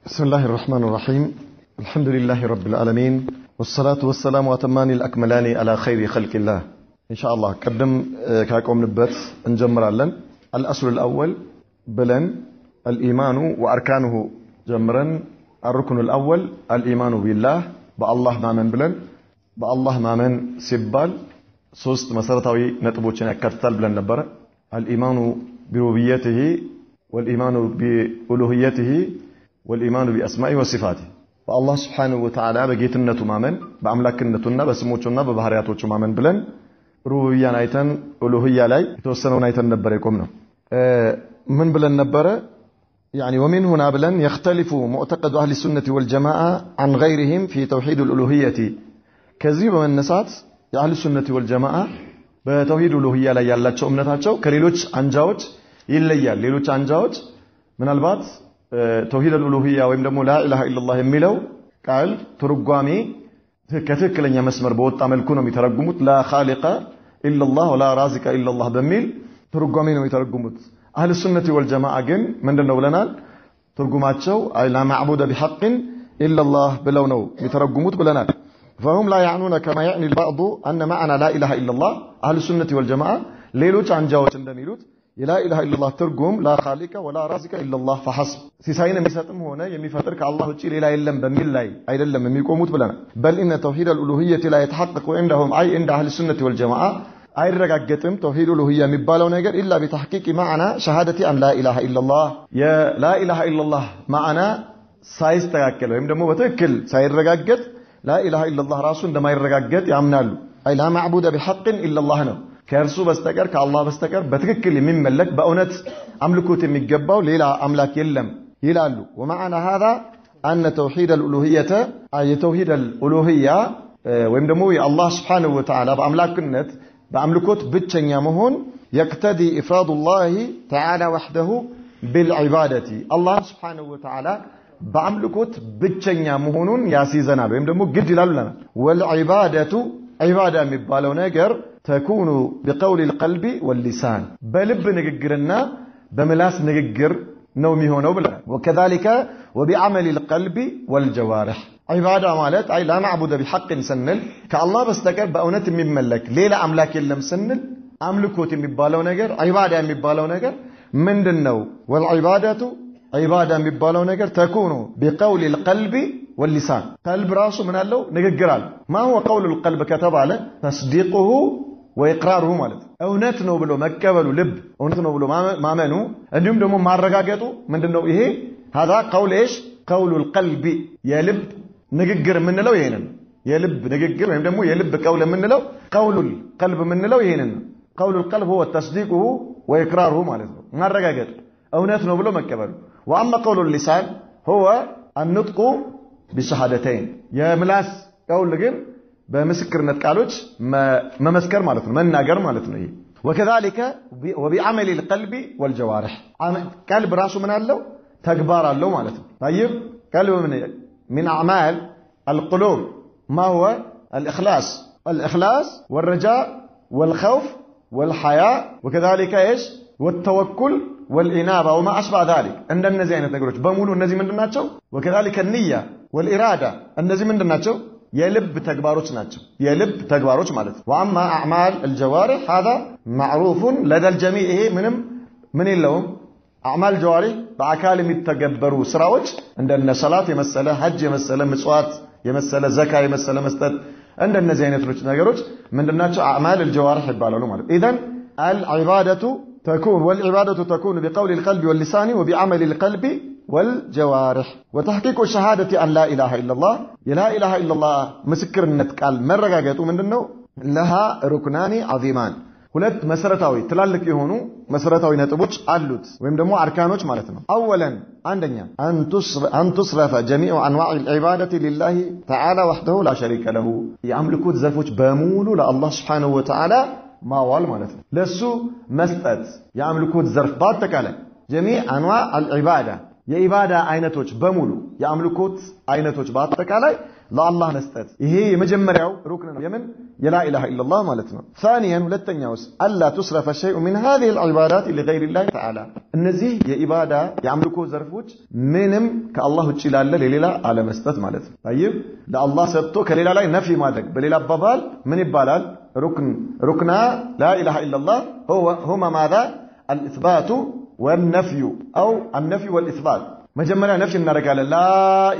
بسم الله الرحمن الرحيم الحمد لله رب العالمين والصلاة والسلام وأتمان الأكملان على خير خلق الله إن شاء الله قدم كاكم نبت نجمر لن الأصل الأول بلن الإيمان وأركانه جمرا الركن الأول الإيمان بالله بالله ما من بلن بالله ما من سبال سوست مسارتاوي نتبوچن يكتتال بلن نبر الإيمان بربوبيته والإيمان بألوهيته والإيمان بأسمائه وصفاته فالله سبحانه وتعالى بجيتنته مامن بأملاكنتنا بسموچنا ببحرياتوچ مامن بلن ربوبية نايتن ألوهية لاي توسنو نايتن نبر يقومنا من بلن نبر يعني ومن هنا بلن يختلف معتقد أهل السنة والجماعة عن غيرهم في توحيد الألوهية كذب من النسات أهل السنة والجماعة بتوحيد الألوهية لا يالاتشو أمنتاتشو كليلوچ أنجاوچ يليال ليلوچ أنجاوچ من البعض توحيد الألوهية ويم دمو لا إله إلا الله يميلو قال ترقامي كتكلن مسمر بوت عملكو ነው የሚተረጉሙት لا خالق إلا الله ولا رازق إلا الله በሚል ترقامي ነው የሚተረጉሙት أهل السنة والجماعة ግን ምንድነው ብለናል ትርጉማቸው لا معبود بحق إلا الله ብለው ነው የሚተረጉሙት ብለናል فهم لا يعنون كما يعني البعض أن معنى لا إله إلا الله أهل السنة والجماعة ሌሎች አንጃዎች እንደሚሉት لا إله إلا الله ترجم لا خالق ولا رازق إلا الله فحسب سيساينا ميساتم هنا يميفتر كالله وجي لا إلا بميل لاي أيضا لم يقوموا بلنا بل إن توحيد الألوهية لا يتحقق عندهم أي عند أهل السنة والجماعة أي رجعتم توحيد الألوهية مبالغ نجر إلا بتحقيق معنى شهادة أن لا إله إلا الله يا لا إله إلا الله معنى سايس تأكل وهم دمو بتأكل ساير رجعت لا إله إلا الله راسون دم يرجعت يعمل أي لا معبود بحق إلا الله نو كارسو بستكر كالله بستكر بتككل من ملك بأونت أملكوت مجبّا ليلا أملاك يلم يلالو ومعنى هذا أن توحيد الألوهية أي توحيد الألوهية ويمدموي الله سبحانه وتعالى بأملاك النت بأملكوت بتشن يمهون يقتدي إفراد الله تعالى وحده بالعبادة الله سبحانه وتعالى بأملكوت بتشن يمهون ياسيزنا ويمدمو قد لنا والعبادة عبادة مبالو نجر تكون بقول القلب واللسان بلب نجرنا بملاس نجر نومي هو نوبلا وكذلك وبعمل القلب والجوارح عبادة مالت أي لا معبود بحق سنل كالله بستكر بأونة من ملك ليلة أملاك اللي مسنل أملكوت مبالو نجر عبادة مبالو نجر من النو والعبادة عبادة مبالو نجر تكون بقول القلب واللسان قلب راسه من الله نجرال ما هو قول القلب كتب عليه تصديقه وإقراره مالت أونت نو بلو مكبلو لب أونت نو بلو ما منو اليوم دمو ما رجعتو من دنو إيه هذا قول إيش قول القلب يلب نجر من لو يهنن يلب نجر من دمو يلب قول من لو قول القلب من لو يهنن قول القلب هو تصديقه وإقراره مالت ما رجعت أونت نو بلو مكبلو وأما قول اللسان هو النطق بالشهادتين يا ملاس قول لجن بمسكرነት ቃሎች መመስከር ማለት ነው መናገር ማለት ነው وكذلك وبعمل القلب والجوارح قلب راسه من አለው ተግባር አለው ማለት ነው طيب قلب من اعمال القلوب ما هو الاخلاص والرجاء والخوف والحياء وكذلك ايش والتوكل والانابه وما اشبه ذلك عند እነዚህ አይነት ነገሮች በሙሉ እነዚህ ምንድናቸው وكذلك النيه والاراده እነዚህ ምንድናቸው يلب تكباروች ናቸው يلب تكباروች ማለት واما اعمال الجوارح هذا معروف لدى الجميع ይሄ ምንም ምን የለውም اعمال الجوارح በአካል የሚተገበሩ ስራዎች እንደነ ሰላት የመሰለ ሐጅ የመሰለ ምጽዋት የመሰለ ዘካ የመሰለ መስጠት እንደነዚህ አይነቶች ነገሮች ምንድናቸው اعمال الجوارح ይባላሉ ማለት اذا العباده تكون والعباده تكون بقول القلب واللسان وبعمل القلب والجوارح وتحقيق الشهادة أن لا إله إلا الله لا إله إلا الله مسكرنت قال مرغاغتو ምንድነው لها ركنان عظيمان ሁለት መሰረታዊ ትላልቅ የሆኑ መሰረታዊ ነጥቦች አሉት ወይም ደግሞ አርካኖች ማለት ነው اولا አንደኛ ان تصرف جميع انواع العباده لله تعالى وحده لا شريك له የአምልኮት ዘርፎች በሙሉ ለአላህ Subhanahu Wa Ta'ala ማዋል ማለት ነው ለሱ መስጠት የአምልኮት ዘርፍ በአጠቃላይ جميع انواع العباده የኢባዳ አይነቶች በሙሉ የአምልኮት አይነቶች በአጠቃላይ ለአላህ መስጠት ይሄ የመጀመሪያው ሩክን ነው የምን የላ ኢላሃ ኢላላህ ማለት ነው ثانيا ሁለተኛውስ አላ ቱስረፈ شيء من هذه العبادات لغير الله تعالى እነዚህ የኢባዳ የአምልኮ ዘርፎች ምንም ከአላህ ውጪ ላለ ለሌላ አለመስጠት ማለት ነው طيب ለአላህ ሰጥቶ ከሌላ ላይ ነፊ ማድረግ በሌላ አባባል ምን ይባላል ሩክና لا اله الا الله هما ماذا الاثبات والنفي او النفي والاثبات مجمرا نفي እናደርጋለን لا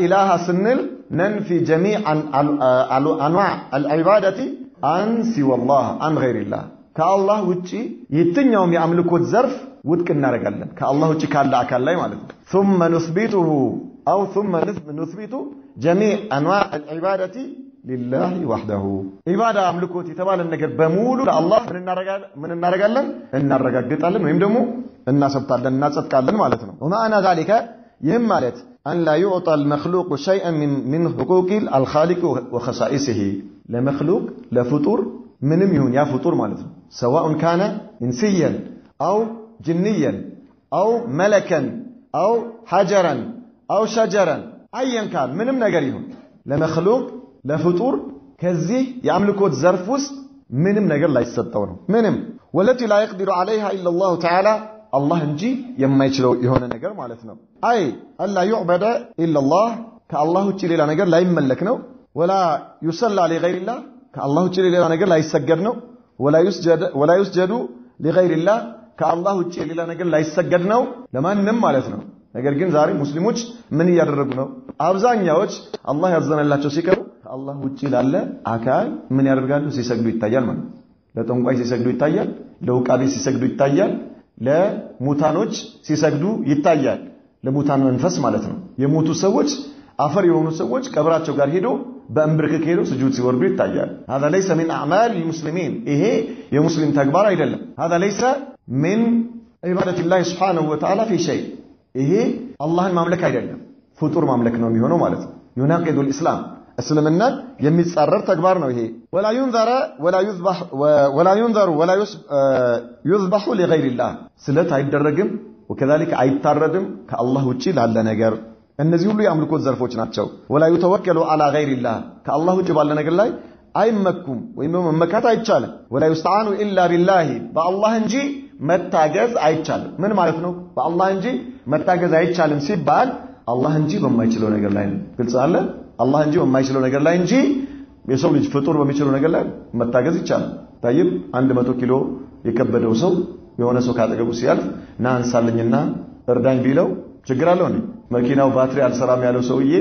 اله ስንል ننفي جميع انواع العباده عن سوى الله عن غير الله ከአላህ ውጪ የትኛውም የአምልኮት ዘርፍ ውድቅ እናደርጋለን ከአላህ ውጪ ካለ አካል ላይ ማለት ነው ثم نثبته او ثم نثبت جميع انواع العباده لله وحده ኢባዳ አምልኮት የተባለ ነገር በሙሉ ለአላህ ምን እናደርጋለን እናረጋግጣለን ወይም ደግሞ እናሰብታለን እናጸድቃለን ማለት ነው ومعنى ذلك ይህም ማለት أن لا يعطى المخلوق شيئا من حقوق الخالق وخصائصه لمخلوق لفطور منم يهون يا فطور مالته سواء كان إنسيا أو جنيا أو ملكا أو حجرا أو شجرا أيا كان منم نجريهم لمخلوق لفطور كذي يملكوت زرفوس منم نجر لا يستطيعون منم والتي لا يقدر عليها إلا الله تعالى الله እንጂ የማይችለው የሆነ ነገር ማለት ነው አይ አላ يعبد الا الله ከአላህ ውጪ ሌላ ነገር ላይ መለክ ነው ولا يصلى لغير الله ከአላህ ውጪ ሌላ ነገር ላይ ይሰገድ ነው ولا يسجد لغير الله ከአላህ ውጪ ሌላ ነገር ላይ ይሰገድ ነው ለማንንም ማለት ነው ነገር ግን ዛሬ ሙስሊሞች ምን ያደረጉ ነው አብዛኛዎች አላህ ያዘነላቸው ሲቀሩ ከአላህ ውጪ ላለ አካል ምን ያደርጋሉ ሲሰግዱ ይታያል ማለት ለጠንቋይ ሲሰግዱ ይታያል ለውቃቢ ሲሰግዱ ይታያል ለሙታኖች ሲሰግዱ ይታያል ለሙታን መንፈስ ማለት ነው የሞቱ ሰዎች አፈር የሆኑ ሰዎች ቀብራቸው ጋር ሄዶ በእምብርክክ ሄዶ ስጁድ ሲወርዱ ይታያል هذا ليس من اعمال المسلمين ይሄ የሙስሊም ተግባር አይደለም هذا ليس من عباده الله سبحانه وتعالى في شيء ይሄ አላህን ማምለክ አይደለም ፍጡር ማምለክ ነው የሚሆነው ማለት ነው يناقض الاسلام እስልምና የሚጻረር ተግባር ነው ይሄ ولا ينذر ولا ينذر ولا يذبح لغير الله ስለት አይደረግም وكذلك አይታረድም ከአላህ ውጪ ላለ ነገር እነዚህ ሁሉ የአምልኮት ዘርፎች ናቸው ولا يتوكل على غير الله ከአላህ ውጪ ባለ ነገር ላይ አይመኩም ወይም መመካት አይቻልም ولا يستعان الا بالله በአላህ እንጂ መታገዝ አይቻልም ምን ማለት ነው በአላህ እንጂ መታገዝ አይቻልም ሲባል አላህ እንጂ በማይችለው ነገር ላይ ነው ግልጽ አለ አላህ እንጂ በማይችለው ነገር ላይ እንጂ የሰው ልጅ ፍጡር በሚችለው ነገር ላይ መታገዝ ይቻላል طيب 100 ኪሎ የከበደው ሰው የሆነ ሰው ካጠገቡ ሲያልፍ ና አንሳልኝና እርዳኝ ቢለው ችግር አለው እንዴ መኪናው ባትሪ አልሰራም ያለው ሰውዬ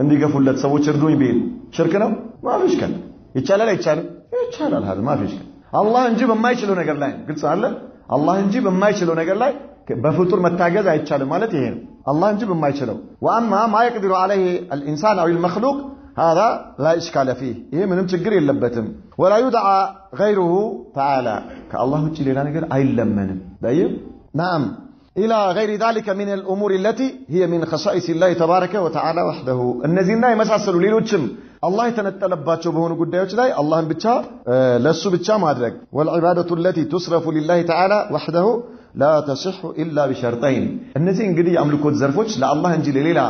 እንዲገፉለት ሰዎች እርዱኝ ቢል ሽርክ ነው ማፍሽ ከን ይቻላል አይቻልም ይቻላል هذا ማፍሽ አላህ እንጂ በማይችለው ነገር ላይ ግልጽ አለ አላህ እንጂ በማይችለው ነገር ላይ በፍጡር መታገዝ አይቻልም ማለት ይሄ ነው الله እንጂ በማይችለው واما ما يقدر عليه الانسان او المخلوق هذا لا اشكال فيه ይሄ ምንም ችግር የለበትም ولا يدعى غيره تعالى كالله ውጪ ሌላ ነገር አይለመንም طيب نعم الى غير ذلك من الامور التي هي من خصائص الله تبارك وتعالى وحده እነዚህና የመሳሰሉ ሌሎችም الله የተነጠለባቸው በሆኑ ጉዳዮች ላይ አላህን ብቻ ለሱ ብቻ ማድረግ والعباده التي تصرف لله تعالى وحده لا تصح الا بشرطين እነዚህ እንግዲህ የአምልኮት ዘርፎች ለአላህ እንጂ ለሌላ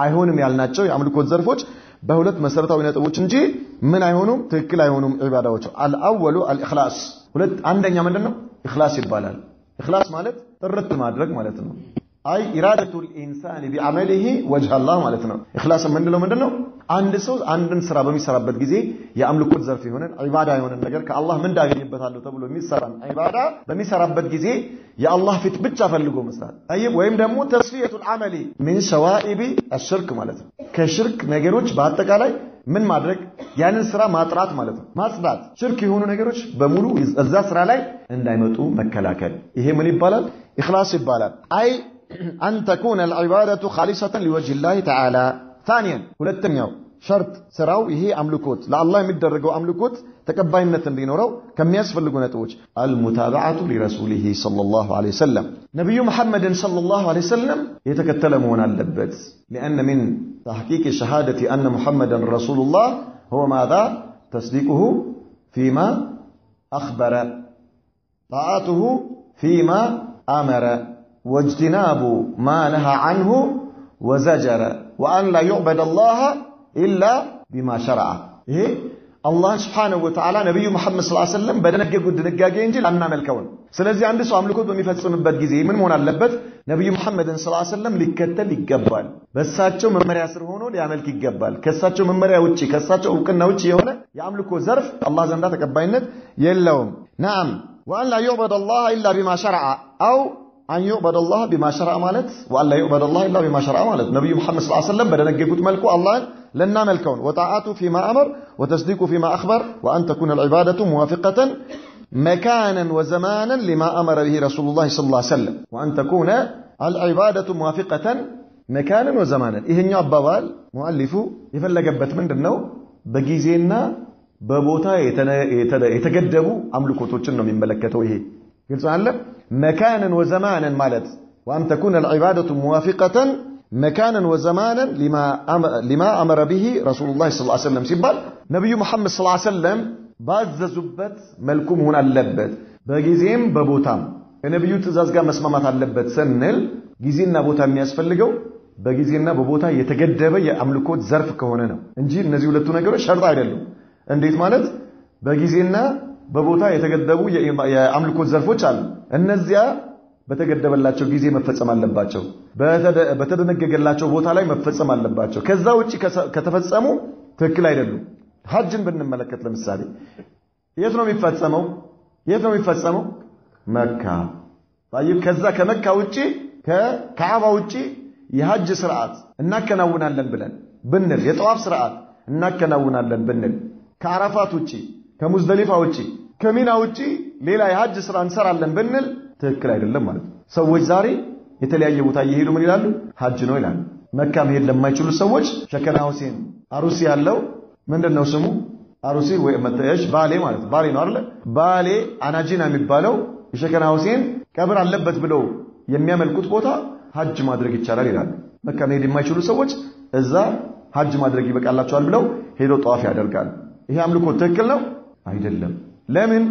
አይሆንም ያልናቸው የአምልኮት ዘርፎች በሁለት መሰረታዊ ነጥቦች እንጂ ምን አይሆኑም ትክክል አይሆኑም ኢባዳዎች الاول الاخلاص ሁለት አንደኛ ምንድነው ኢኽላስ ይባላል ኢኽላስ ማለት ጥርት ማድረግ ማለት ነው አይ ኢራደቱ الانسان بعمله وجه الله ማለት ነው ኢኽላስ ምንድነው አንድ ሰው አንድን ስራ በሚሰራበት ጊዜ የአምልኮት ዘርፍ የሆነ ኢባዳ የሆነ ነገር ከአላህ ምን እንዳገኝበታል ተብሎ የሚሰራን ኢባዳ በሚሰራበት ጊዜ የአላህ ፊት ብቻ ፈልጎ መስራት አይብ ወይም ደግሞ ተስፊየቱል አመሊ من شوائب الشرك ማለት ነው ከሽርክ ነገሮች በአጠቃላይ ምን ማድረግ ያንን ስራ ማጥራት ማለት ነው ማጽዳት ሽርክ የሆኑ ነገሮች በሙሉ እዛ ስራ ላይ እንዳይመጡ መከላከል ይሄ ምን ይባላል ኢኽላስ ይባላል አይ أن تكون العبادة خالصة لوجه الله تعالى ثانيا ሁለተኛው ሸርጥ ስራው ይሄ አምልኮት ለአላህ የሚደረገው አምልኮት ተቀባይነት እንዲኖረው ከሚያስፈልጉ ነጥቦች المتابعة لرسوله صلى الله عليه وسلم ነብዩ መሐመድን صلى الله عليه وسلم የተከተለ መሆን አለበት لأن من تحقيق شهادة أن محمدا رسول الله هو ماذا تصديقه فيما أخبر طاعته فيما أمر واجتناب ما نهى عنه وزجر وأن لا يعبد الله إلا بما شرع إيه الله سبحانه وتعالى نبي محمد صلى الله عليه وسلم بدنججو دنجاجي እንጂ ላናመልከውን ስለዚህ አንድ ሰው አምልኮት በሚፈጽምበት ጊዜ ምን መሆን አለበት ነብዩ መሐመድን ሰለላሁ ዐለይሂ ወሰለም ሊከተል ይገባል በእሳቸው መመሪያ ስር ሆኖ ሊያመልክ ይገባል ከእሳቸው መመሪያ ውጪ ከእሳቸው እውቅና ውጪ የሆነ የአምልኮ ዘርፍ አላህ ዘንዳ ተቀባይነት የለውም نعم وأن لا يعبد الله إلا بما شرع أو أن يعبد الله بما شرع مالت وأن لا يعبد الله إلا بما شرع مالت نبي محمد صلى الله عليه وسلم بدنججوت ملكو الله لن نملكون وطاعته فيما أمر وتصديقه فيما أخبر وأن تكون العبادة موافقة مكانا وزمانا لما أمر به رسول الله صلى الله عليه وسلم وأن تكون العبادة موافقة مكانا وزمانا إهن يعبوال مؤلفو يفلقبت من دنو بجيزينا ببوتا يتقدبوا أملكوتوچن من ملكته إيه قلت علم مكانا وزمانا مالت وأن تكون العبادة موافقة مكانا وزمانا لما أمر به رسول الله صلى الله عليه وسلم سيبال نبي محمد صلى الله عليه وسلم باز زبت ملكم هنا اللبت بجيزيم ببوتام النبي تزازقا مسمامات اللبت سنل جيزينا بوتام يسفلقو بجيزينا ببوتا يتقدب يأملكوت زرف كهوننا انجيل نزيولتو نقروا شرط عيدلو انديت مالت بجيزينا ببوتا يتقدبوا يأملكوت زرفوش عالو النزيا በተገደበላቸው ጊዜ መፈጸም አለባቸው በተደነገገላቸው ቦታ ላይ መፈጸም አለባቸው ከዛ ውጪ ከተፈጸሙ ትክክል አይደሉም ሐጅን ብንመለከት ለምሳሌ የት ነው የሚፈጸመው መካ طيب ከዛ ከመካ ውጪ ከካዕባ ውጪ የሐጅ ስርዓት እናከናውናለን ብንል የጠዋፍ ስርዓት እናከናውናለን ብንል ከአረፋት ውጪ ከሙዝደሊፋ ውጪ ከሚና ውጪ ሌላ የሐጅ ስራ እንሰራለን ብንል ትክክል አይደለም ማለት ሰዎች ዛሬ የተለያየ ቦታ እየሄዱ ምን ይላሉ ሐጅ ነው ይላሉ መካ መሄድ ለማይችሉ ሰዎች ሸከና ሁሴን አሩሲ ያለው ምንድነው ስሙ አሩሲ ወይ መተያሽ ባሌ ማለት ባሌ ነው አይደል ባሌ አናጂና የሚባለው የሸከና ሁሴን ቀብር አለበት ብለው የሚያመልኩት ቦታ ሐጅ ማድረግ ይቻላል ይላሉ መካ መሄድ የማይችሉ ሰዎች እዛ ሐጅ ማድረግ ይበቃላቸዋል ብለው ሄደው ጧፍ ያደርጋሉ ይሄ አምልኮ ትክክል ነው አይደለም ለምን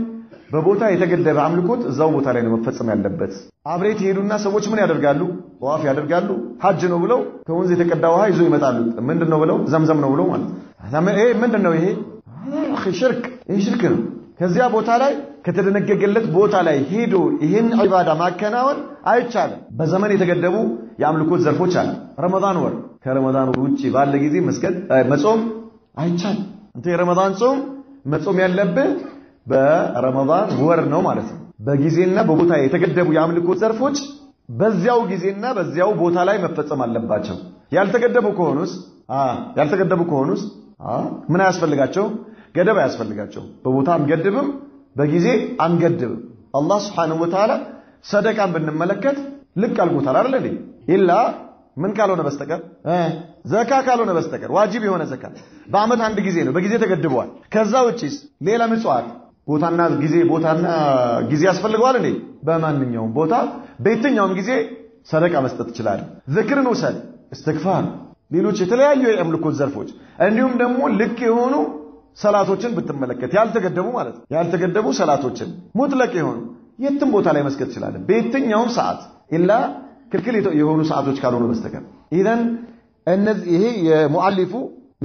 በቦታ የተገደበ አምልኮት እዛው ቦታ ላይ ነው መፈጸም ያለበት አብሬት ሄዱና ሰዎች ምን ያደርጋሉ ጧፍ ያደርጋሉ ሐጅ ነው ብለው ከወንዝ የተቀዳ ውሃ ይዘው ይመጣሉ ምንድነው ብለው ዘምዘም ነው ብለው ማለት ይሄ ምንድነው ይሄ ሽርክ ነው ከዚያ ቦታ ላይ ከተደነገገለት ቦታ ላይ ሄዶ ይሄን ዒባዳ ማከናወን አይቻልም በዘመን የተገደቡ የአምልኮት ዘርፎች አሉ ረመዳን ወር ከረመዳን ውጪ ባለ ጊዜ መስገድ መጾም አይቻልም እንተ የረመዳን ጾም መጾም ያለበት በረመዳን ወር ነው ማለት ነው በጊዜና በቦታ የተገደቡ የአምልኮት ዘርፎች በዚያው ጊዜና በዚያው ቦታ ላይ መፈጸም አለባቸው ያልተገደቡ ከሆኑስ ምን ያስፈልጋቸው ገደብ ያስፈልጋቸው በቦታ አንገድብም በጊዜ አንገድብም አላህ Subhanahu Wa Ta'ala ሰደቃን ብንመለከት ልክ አልጎታል አይደል ኢላ ምን ካልሆነ በስተቀር ዘካ ካልሆነ በስተቀር ዋጅብ የሆነ ዘካ በአመት አንድ ጊዜ ነው በጊዜ ተገድቧል ከዛ ውጪስ ሌላ ምጽዋት ቦታና ጊዜ ያስፈልገዋል እንዴ በማንኛውም ቦታ በየትኛውም ጊዜ ሰደቃ መስጠት ይችላል ዝክርን ወሰል እስትግፋር ሌሎች የተለያዩ የአምልኮት ዘርፎች እንዲሁም ደግሞ ልክ የሆኑ ሰላቶችን ብትመለከት ያልተገደቡ ማለት ያልተገደቡ ሰላቶችን ሙጥለቅ የሆኑ የትም ቦታ ላይ መስገድ ይችላል በየትኛውም ሰዓት ኢላ ክልክል የሆኑ ሰዓቶች ካልሆኑ በስተቀር ኢዘን እነዚህ ይሄ የሙአሊፉ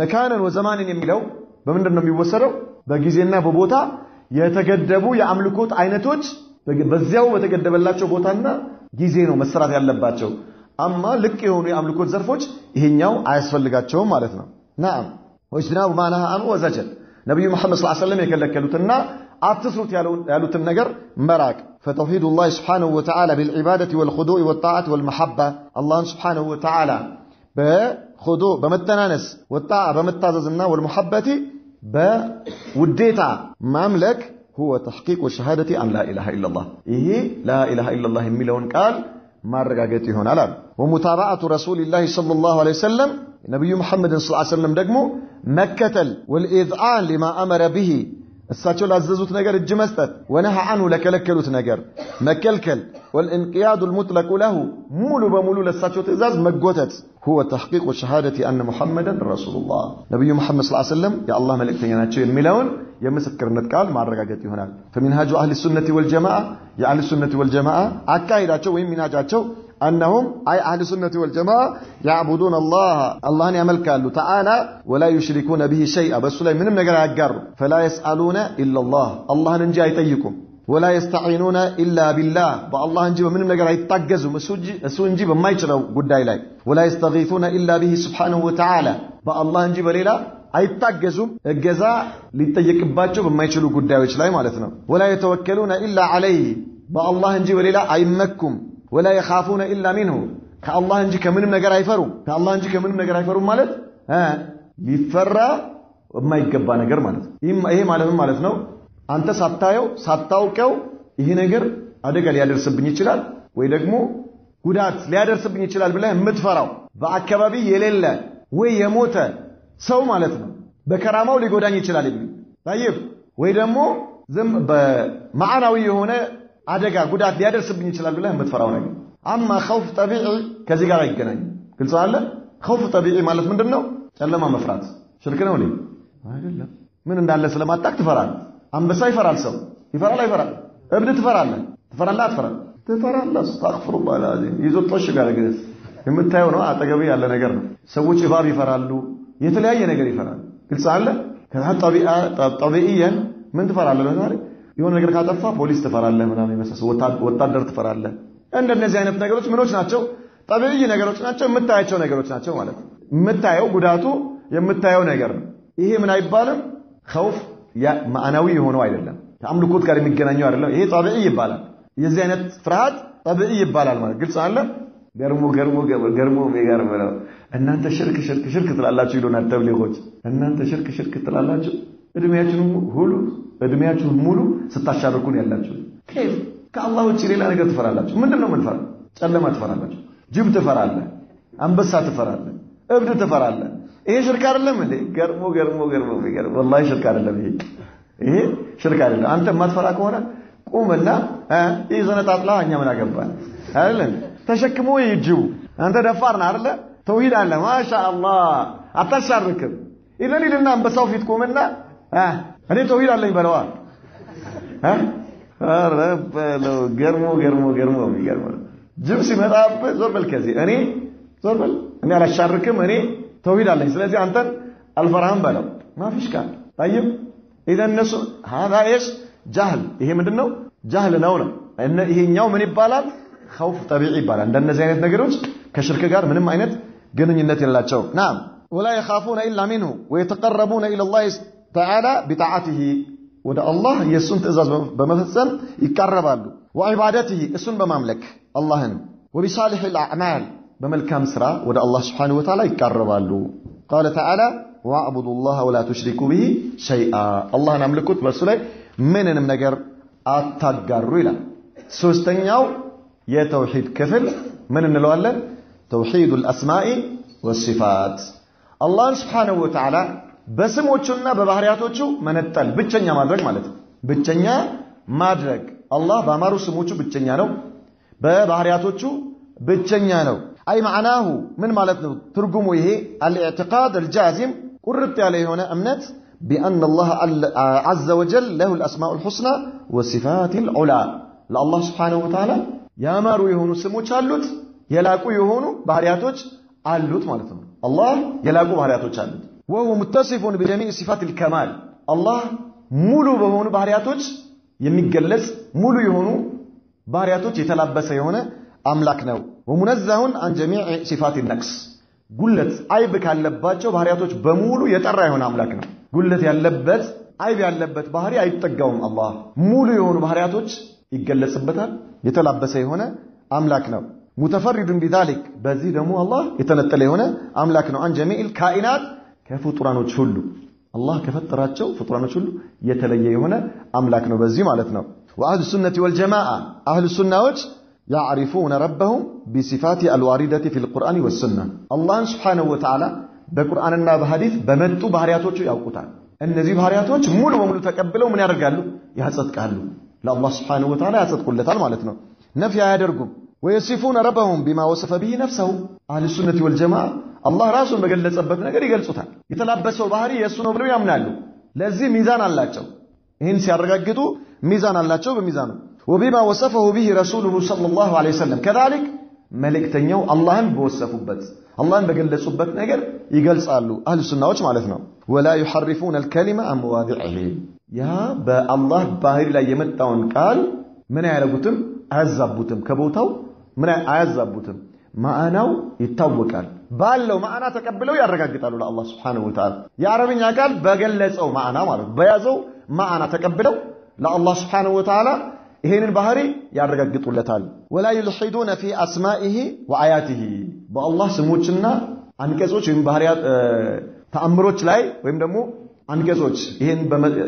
መካነን ወዘማንን የሚለው በምንድነው የሚወሰደው በጊዜና በቦታ የተገደቡ የአምልኮት አይነቶች በዚያው በተገደበላቸው ቦታና ጊዜ ነው መስራት ያለባቸው አማ ልክ የሆኑ የአምልኮት ዘርፎች ይሄኛው አያስፈልጋቸውም ማለት ነው نعم واجتناب ما نهى عنه وزجر ነብዩ መሐመድ ሰለላሁ ዐለይሂ ወሰለም የከለከሉትና አትስሩት ያሉትን ነገር መራቅ فتوحيد الله سبحانه وتعالى بالعبادة والخضوع والطاعة والمحبة الله سبحانه وتعالى بخضوع بمتنانس والطاعة بمتاززنا والمحبة بوديتا مملك هو تحقيق شهادة أن لا إله إلا الله إيه لا إله إلا الله ملون قال ما رجعتي هنا لا ومتابعة رسول الله صلى الله عليه وسلم نبي محمد صلى الله عليه وسلم دقمو مكتل والإذعان لما أمر به الساتشو لاززوت نجر الجمستت ونهى عنه لكلكلوت نجر مكلكل والانقياد المطلق له مولو بمولو للساتشو تزاز مقوتت هو تحقيق شهادة أن محمدا رسول الله نبي محمد صلى الله عليه وسلم يا الله ملك تيناتشو الملون يمسكر نتقال مع الرقاقات هناك فمنهاج أهل السنة والجماعة يا أهل السنة والجماعة عكايداتشو وين منهاجاتشو أنهم أي أهل السنة والجماعة يعبدون الله يملكالو تعالى ولا يشركون به شيئا بس لا منهم نجر أجر فلا يسألون إلا الله ننجي يتيكم ولا يستعينون إلا بالله بالله نجيب منهم نجر يتجزوا مسوج نجيب ما يشروا قد إليه ولا يستغيثون إلا به سبحانه وتعالى بالله نجيب ليلا አይታገዙም እገዛ ሊጠየቅባቸው በማይችሉ ጉዳዮች ላይ ማለት ነው ولا يتوكلون الا عليه በአላህ እንጂ በሌላ አይመኩም ولا يخافون الا منه ከአላህ እንጂ ከምንም ነገር አይፈሩም ማለት ሊፈራ የማይገባ ነገር ማለት ይሄ ማለት ነው አንተ ሳታውቀው ይሄ ነገር አደጋ ሊያደርስብኝ ይችላል ወይ ደግሞ ጉዳት ሊያደርስብኝ ይችላል ብለህ የምትፈራው በአካባቢ የሌለ ወይ የሞተ ሰው ማለት ነው በከራማው ሊጎዳኝ ይችላል ይብል طيب ወይ ደግሞ ዝም በማዕናዊ የሆነ አደጋ ጉዳት ሊያደርስብኝ ይችላል ብለህ የምትፈራው ነገር አማ خوف طبيعي ከዚህ ጋር አይገናኝ ግልጽ አለ خوف طبيعي ማለት ምንድነው ጨለማ መፍራት ሽርክ ነው አይደለም ምን እንዳለ ስለማጣቅ ትፈራለህ አንበሳ ይፈራል ሰው ይፈራል አይፈራል እብድ ትፈራለህ ትፈራለህ አስተግፍሩላህ العظيم ይዞጥሽ ጋር ግስ የምታየው ነው አጠገብ ያለ ነገር ነው ሰዎች እባብ ይፈራሉ የተለያየ ነገር ይፈራል ግልጽ አለ طبيعيا ምን ትፈራለህ ለዛሬ የሆነ ነገር ካጠፋ ፖሊስ ትፈራለህ ምናምን ይመስል ወታደር ትፈራለህ እንደነዚህ አይነት ነገሮች ምኖች ናቸው طبيعي ነገሮች ናቸው የምታያቸው ነገሮች ናቸው ማለት ነው የምታየው ጉዳቱ የምታየው ነገር ነው ይሄ ምን አይባልም خوف ማዕናዊ የሆነው አይደለም ከአምልኮት ጋር የሚገናኘው አይደለም ይሄ طبيعي ይባላል የዚህ አይነት ፍርሃት طبيعي ይባላል ማለት ግልጽ አለ ገርሞ በጋርም ነው እናንተ ሽርክ ትላላችሁ ይሉናል ተብሊጎች እናንተ ሽርክ ትላላችሁ እድሜያችሁን ሙሉ ስታሻርኩን ያላችሁ ከፍ ከአላህ ውጪ ሌላ ነገር ትፈራላችሁ ምንድነው ምን ፈራ ጨለማ ትፈራላችሁ ጅብ ትፈራለህ አንበሳ ትፈራለህ እብድ ትፈራለህ ይሄ ሽርክ አይደለም እንዴ ገርሞ በጋርም والله ሽርክ አይደለም ይሄ ሽርክ አይደለም አንተ ማትፈራ ከሆነ ቁምና ይዘነ ታጥላ እኛ ምን አገባን አይደለም ተሸክሞ ይጅው አንተ ደፋርና አይደለ ተውሂድ አለ ማሻአላህ አታሻርክም ይለና አንበሳው ፊት ቆመና እኔ ተውሂድ አለኝ በለዋ ረበለው ገርሞ ጅብ ሲመጣበት ዞርበል ከዚህ እኔ አላሻርክም እኔ ተውሂድ አለኝ ስለዚህ አንተን አልፈራህም በለው ማፊሽ ካል طيب اذا الناس هذا ايش جهل ይሄ ምንድነው ጃህል ነው እና ይሄኛው ምን ይባላል خوف طبيعي ይባላል እንደነዚህ አይነት ነገሮች ከሽርክ ጋር ምንም አይነት ግንኙነት የላቸው نعم ولا يخافون الا منه ويتقربون الى الله تعالى بطاعته ወደ አላህ የሱን ትእዛዝ በመፈጸም ይቀርባሉ وعبادته እሱን በማምለክ አላህን وبصالح الاعمال በመልካም ስራ ወደ አላህ Subhanahu Wa Ta'ala ይቀርባሉ قال تعالى واعبدوا الله ولا تشركوا به شيئا አላህን አምልኩት በሱ ላይ ምንንም ነገር አታጋሩ ይላል ሶስተኛው የተውሂድ ክፍል ምን እንለዋለን توحيد الاسماء والصفات الله سبحانه وتعالى በስሞቹና በባህሪያቶቹ መነጠል ብቸኛ ማድረግ ማለት ነው ብቸኛ ማድረግ አላህ በአማሩ ስሞቹ ብቸኛ ነው በባህሪያቶቹ ብቸኛ ነው አይ معناه ምን ማለት ነው ትርጉሙ ይሄ الاعتقاد الجازم ቁርጥ ያለ የሆነ እምነት بان الله عز وجل له الاسماء الحسنى والصفات العلى ለአላህ Subhanahu Wa Ta'ala ያማሩ የሆኑ ስሞች አሉት የላቁ የሆኑ ባህሪያቶች አሉት ማለት ነው አላህ የላቁ ባህሪያቶች አሉት وهو متصف بجميع صفات الكمال الله ሙሉ በሆኑ ባህሪያቶች የሚገለጽ ሙሉ የሆኑ ባህሪያቶች የተላበሰ የሆነ አምላክ ነው ومنزه عن جميع صفات النقص ጉለት አይብ ካለባቸው ባህሪያቶች በሙሉ የጠራ የሆነ አምላክ ነው ጉለት ያለበት አይብ ያለበት ባህሪ አይጠጋውም አላህ ሙሉ የሆኑ ባህሪያቶች ይገለጽበታል የተላበሰ የሆነ አምላክ ነው متفرد بذلك በዚህ ደግሞ አላህ የተነጠለ የሆነ አምላክ ነው عن جميع الكائنات ከፍጡራኖች ሁሉ አላህ ከፈጠራቸው ፍጡራኖች ሁሉ የተለየ የሆነ አምላክ ነው በዚህ ማለት ነው واهل السنه والجماعه اهل السنه يعرفون ربهم بصفات الوارده في القران والسنه الله سبحانه وتعالى በቁርአንና በሐዲስ በመጡ ባህሪያቶቹ ያውቁታል እነዚህ ባህሪያቶች ሙሉ በሙሉ ተቀብለው ምን ያደርጋሉ ያጸድቃሉ ለአላህ Subhanahu Wa Ta'ala ያጸድቁለታል ማለት ነው ነፍያ ያደርጉም ويصفون ربهم بما وصف به نفسه اهل السنه والجماعه الله ራሱን በገለጸበት ነገር ይገልጹታል የተላበሰው ባህሪ የሱ ነው ብለው ያምናሉ ለዚህ ሚዛን አላቸው ይሄን ሲያረጋግጡ ሚዛን አላቸው በሚዛኑ وبما وصفه به رسوله صلى الله عليه وسلم كذلك መልእክተኛው አላህን በወሰፉበት አላህን በገለጹበት ነገር ይገልጻሉ አህሉ ሱናዎች ማለት ነው ولا يحرفون الكلمه عن مواضعه ያ በአላህ ባህሪ ላይ የመጣውን ቃል ምን ያያለጉትም አያዛቡትም ከቦታው ምን አያዛቡትም ማዕናው ይታወቃል ባለው ማዕና ተቀብለው ያረጋግጣሉ ለአላህ Subhanahu Wa Ta'ala የአረብኛ ቃል በገለጸው ማዕና ማለት በያዘው ማዕና ተቀብለው ለአላህ Subhanahu Wa Ta'ala ይሄንን ባህሪ ያረጋግጡለታል ولا يلحدون في اسمائه وآياته በአላህ ስሞችና አንቀጾች ወይም ባህሪያት ተአምሮች ላይ ወይም ደግሞ አንቀጾች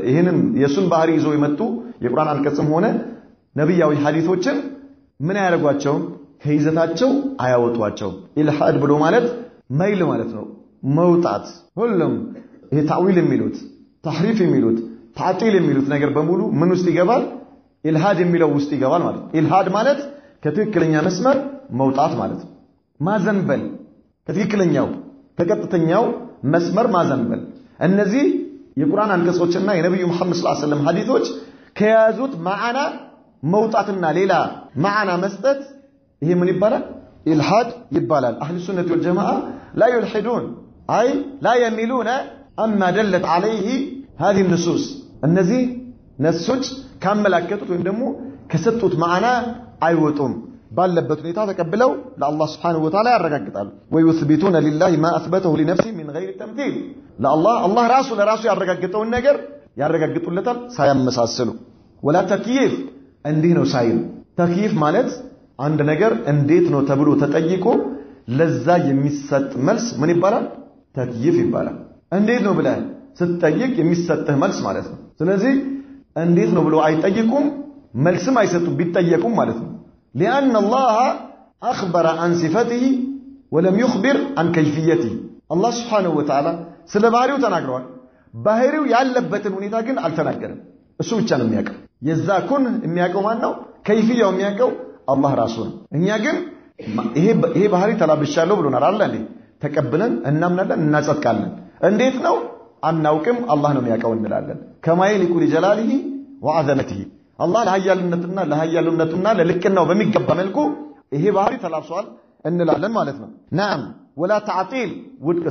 ይሄንን የሱን ባህሪ ይዘው የመጡ የቁርአን አንቀጽም ሆነ ነብያዊ ሐዲሶችን ምን ያደርጓቸው ከይዘታቸው አያወጧቸው ኢልሃድ ብሎ ማለት ማይል ማለት ነው መውጣት ሁሉም ይሄ ታዊል የሚሉት ተህሪፍ የሚሉት ታዕጢል የሚሉት ነገር በሙሉ ምን ውስጥ ይገባል ኢልሃድ የሚለው ውስጥ ይገባል ማለት ኢልሃድ ማለት ከትክክለኛ መስመር መውጣት ማለት ማዘንበል ከትክክለኛው ከቀጥተኛው መስመር ማዘንበል እነዚህ የቁርአን አንቀጾችና የነብዩ መሐመድ ሰለላሁ ዐለይሂ ወሰለም ሐዲሶች ከያዙት ማዕና መውጣትና ሌላ ማዕና መስጠት ይሄ ምን ይባላል ኢልሃድ ይባላል አህሉ ሱነቲ ወል ጀማዓ لا يلحدون اي لا يميلون اما دلت عليه هذه النصوص እነዚህ ነሶች ካመላከቱት ወይም ደግሞ ከሰጡት ማዕና አይወጡም ባለበት ሁኔታ ተቀብለው ለአላህ Subhanahu Wa Ta'ala ያረጋግጣሉ ويثبتون لله ما اثبته لنفسه من غير تمثيل الله ራሱ ለራሱ ያረጋግጠውን ነገር ያረጋግጡለታል ሳያመሳስሉ ولا تكييف እንዲህ ነው ሳይል ተክይፍ ማለት አንድ ነገር እንዴት ነው ተብሎ ተጠይቆ ለዛ የሚሰጥ መልስ ምን ይባላል ተክይፍ ይባላል እንዴት ነው ብለህ ስትጠይቅ የሚሰጥህ መልስ ማለት ነው ስለዚህ እንዴት ነው ብሎ አይጠይቁም መልስም አይሰጡም ቢጠየቁም ማለት ነው لأن الله أخبر عن صفته ولم يخبر عن كيفيته الله سبحانه وتعالى ስለ ባህሪው ተናግሯል ባህሪው ያለበትን ሁኔታ ግን አልተናገረም እሱ ብቻ ነው የሚያውቀው የዛኩን የሚያውቀው ማን ነው ከይፍያው የሚያውቀው አላህ ራሱ ነው እኛ ግን ይሄ ባህሪ ተላብሻለሁ ብሎናል አይደል ተቀብለን እናምናለን እናጸድቃለን እንዴት ነው አናውቅም አላህ ነው የሚያውቀው እንላለን ከማይል ይቁል ጀላሊሂ ወዐዘመቲሂ አላህ ለሃያሉነቱና ለልቅናው በሚገባ መልኩ ይሄ ባህሪ ተላብሷል እንላለን ማለት ነው ናም ወላ ተዕጢል ውድቅ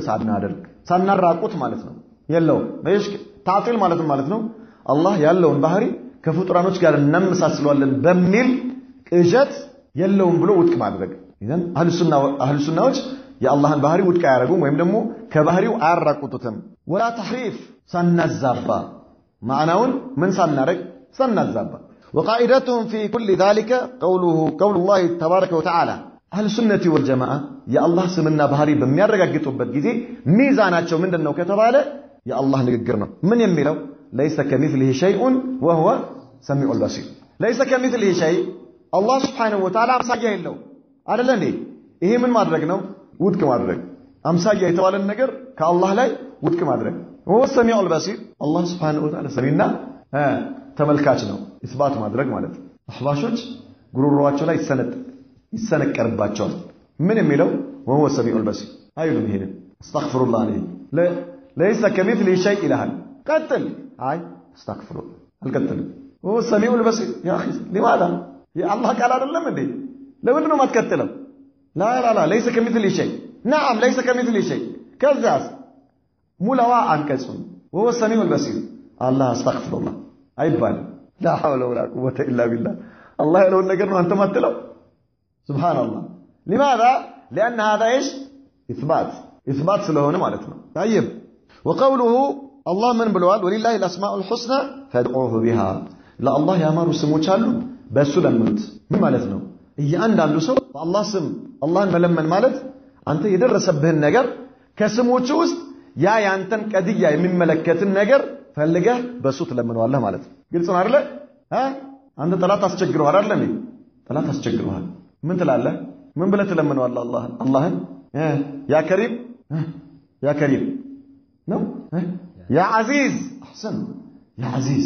ሳናራቁት ማለት ነው የለው በእሽ ተዕጢል ማለት ነው አላህ ያለውን ባህሪ ከፍጡራኖች ጋር እናመሳስለዋለን በሚል ቅዠት የለውም ብሎ ውድቅ ማድረግ ይዘን አህሉ ሱናዎች የአላህን ባህሪ ውድቅ አያረጉም ወይም ደግሞ ከባህሪው አያራቁቱትም ወላ ተህሪፍ ሳናዛባ ማዕናውን ምን ሳናረግ ሳናዛባ وقاعدتهم في كل ذلك قول الله تبارك وتعالى اهل السنه والجماعه يا الله سمنا ባህሪ በሚያረጋግጡበት ጊዜ ሚዛናቸው ምንድነው ከተባለ የአላህ ንግግር ነው ምን የሚለው ليس كمثله شيء وهو سميع البصير ليس كمثله شيء الله سبحانه وتعالى አምሳያ የለው አይደለ እንዴ ይሄ ምን ማድረግ ነው ውድቅ ማድረግ አምሳያ የተባለን ነገር ከአላህ ላይ ውድቅ ማድረግ هو سميع البصير الله سبحانه وتعالى ሰሚና ተመልካች ነው ኢስባት ማድረግ ማለት አህባሾች ጉሩሯቸው ላይ ይሰነቀርባቸዋል ምን የሚለው وهو سميع البصير አይሉም ይሄን استغفر الله عليه ليس كمثله شيء إلهان قتل هاي استغفر الله القتل هو السميع البصير يا اخي لماذا يا الله قال አይደለም እንዴ ለምንድን ነው ማትከተለው لا ليس كمثله شيء نعم ليس كمثله شيء كذاس ሙላዋ አንቀጹን وهو السميع البصير الله استغفر الله አይባል لا حول ولا قوه الا بالله الله ያለውን ነገር ነው አንተ ማትለው سبحان الله لماذا لان هذا ايش اثبات ስለሆነ ማለት ነው طيب وقوله الله من ብለዋል ولله الاسماء الحسنى فادعوه بها لا الله ያማሩ ስሞች አሉ በሱ ለምኑት ምን ማለት ነው እያንዳንዱ ሰው በአላህ ስም አላህን መለመን ማለት አንተ የደረሰብህን ነገር ከስሞቹ ውስጥ ያ ያንተን ቀድያ የሚመለከትን ነገር ፈልገህ በሱ ትለምነዋለህ ማለት ነው ግልጽ ነው አይደል አንተ ጠላት አስቸግረዋል አይደል ጠላት አስቸግረዋል ምን ትላለህ ምን ብለህ ትለምነዋለህ አላህን ያ ከሪም ነው يا عزيز احسن يا عزيز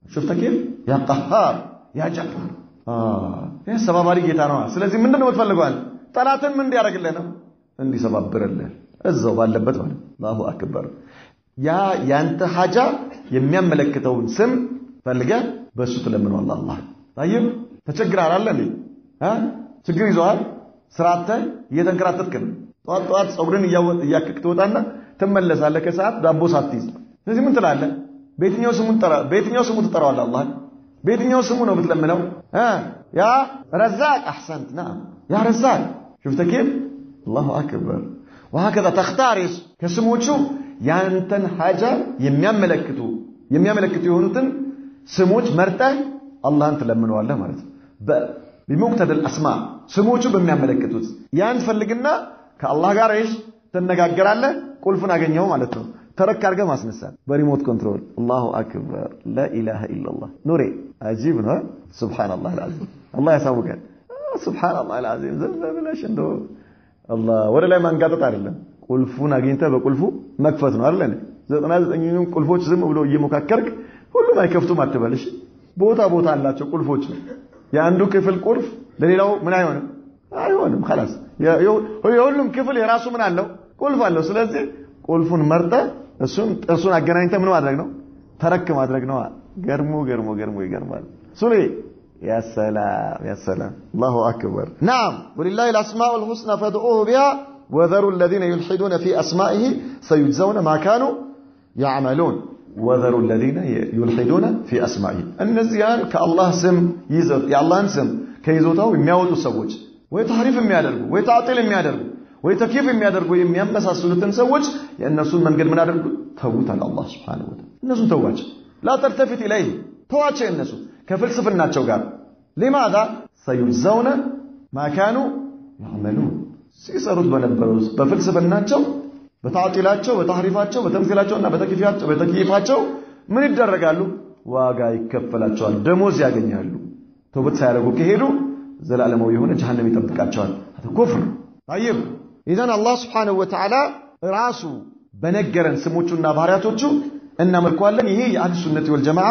شفت كيف يا قهار يا جبار ይሄ ሰባባሪ ጌታ ነው ስለዚህ ምንድነው የምትፈልገው ጠላትን ምን እንዲያረግልህ ነው እንዲሰባብርልህ እዛው ባለበት ማለት አላሁ አክበር ያ ያንተ ሐጃ የሚያመለክተውን ስም ፈልገህ በሱ ትለምነዋለህ አላህ طيب ተቸግረሃል አይደል ችግር ይዟል ስራተ እየተንከራተትክ ነው ጧት ጸጉርን እያከክ ትወጣና ትመለሳለህ ከሰዓት ዳቦ ሳትይዝ ስለዚህ ምን ትላለህ በየትኛው ስሙ ትጠራዋለህ አላህ በየትኛው ስሙ ነው ብትለምነው ያ ረዛቅ احسنت نعم يا رزاق شفت كيف الله اكبر وهكذا تختار ከስሞቹ ያንተን ሐጃ የሚያመለክቱ የሆኑትን ስሞች መርጠህ አላህን ትለምነዋለህ ማለት ነው بمقتضى الاسماء ስሞቹ በሚያመለክቱት ያን ፈልግና ከአላህ ጋር ተነጋገራለህ ቁልፉን አገኘው ማለት ነው ተረክ አድርገህ ማስነሳት በሪሞት ኮንትሮል الله اكبر لا اله الا الله نوري عجيب ነው سبحان الله العظيم الله ያሳውቃል سبحان الله العظيم ዘበላሽ እንደው الله ወደ ላይ ማንጋጠጥ አይደለም ቁልፉን አግኝተህ በቁልፉ መክፈት ነው አይደል 99ኙን ቁልፎች ዝም ብሎ እየሞካከርክ ሁሉም አይከፍቱም አትበልሽ ቦታ አላቸው ቁልፎች የአንዱ ክፍል ቁልፍ ለሌላው ምን አይሆንም خلاص የሁሉም ክፍል የራሱ ምን አለው ቁልፍ አለው ስለዚህ ቁልፉን መርጠህ እሱን አገናኝተህ ምን ማድረግ ነው ተረክ ማድረግ ነው ገርሞ ይገርማል ሱሊ يا سلام الله اكبر نعم ولله الاسماء الحسنى فادعوه بها وذروا الذين يلحدون في اسمائه سيجزون ما كانوا يعملون وذروا الذين يلحدون في اسمائه النزيان كالله سم يزت يا الله سم كيزوتاو የሚያወጡ ሰዎች ወይ ታሪፍ የሚያደርጉ ወይ ታጥል የሚያደርጉ ወይ ተክይፍ የሚያደርጉ የሚያመሳስሉትን ሰዎች የእነሱን መንገድ ምን አደርጉ ተውታል አላህ Subhanahu Wa Ta'ala እነሱን ተዋቸው لا تلتفت اليه ተዋቸው እነሱ ከፍልስፍናቸው ጋር لماذا سيجزون ما كانوا يعملون ሲሰሩት በነበሩት በፍልስፍናቸው በታጥላቸው በታሪፋቸው በተምሲላቸውና በተክይፋቸው ምን ይደረጋሉ ዋጋ ይከፈላቸዋል ደሞዝ ያገኛሉ ተውበት ሳያደርጉ ከሄዱ ዘላለማዊ የሆነ ጀሃነም ይጠብቃቸዋል ኩፍር طيب اذا الله سبحانه وتعالى ራሱ በነገረን ስሞቹና ባህሪያቶቹ እናመልካለን ይሄ የአህሉ ሱነቲ ወልጀማዓ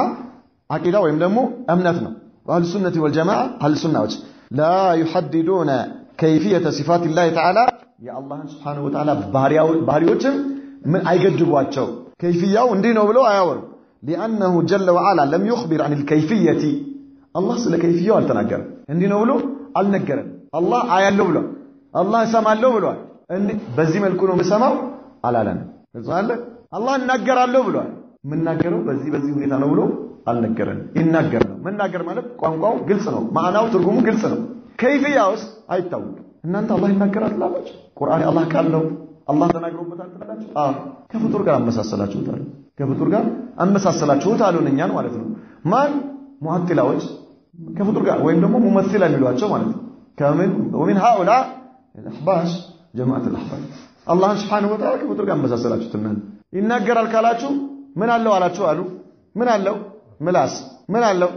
አቂዳ ወይም ደግሞ እምነት ነው አህሉ ሱነቲ ወልጀማዓ አህሉ ሱናዎች لا يحددون كيفيه صفات الله تعالى يا الله سبحانه وتعالى ባህሪዎችን ምን አይገድቧቸው كيفياው እንዲህ ነው ብለው አያወሩ لانه جل وعلا لم يخبر عن الكيفيه الله ስለ كيفياው አልተናገረም እንዲህ ነው ብሎ አልነገረም الله አያለው ብሎ الله ሰማለው ብሏል በዚህ መልኩ ነው መሰማው አላለም እዛለ الله እናገራለሁ ብሏል ምንናገረው በዚህ ሁኔታ ነው ብሎ አልነገረን ይናገራል መናገር ማለት ቋንቋው ግልጽ ነው ማዕናው ትርጉሙ ግልጽ ነው كيفياውስ አይታወቅም እናንተ الله ይናገራል አላችሁ ቁርአን الله ቃል ነው الله ተናግሮበታል ትላላችሁ ከፍጡር ጋር አመሳሰላችሁት አሉን እኛን ማለት ነው ማን ሙአጥላዎች ከፍጡር ጋር ወይም ደግሞ ሙመሲላ የሚሏቸው ማለት ነው ومن هؤلاء الاحباش جماعه الاحباش الله سبحانه وتعالى ከፍጡር ጋር አመሳሰላችሁት እናንተ ይናገራል ካላችሁ ምን አለው አላችሁ አሉ ምን አለው ምላስ ምን አለው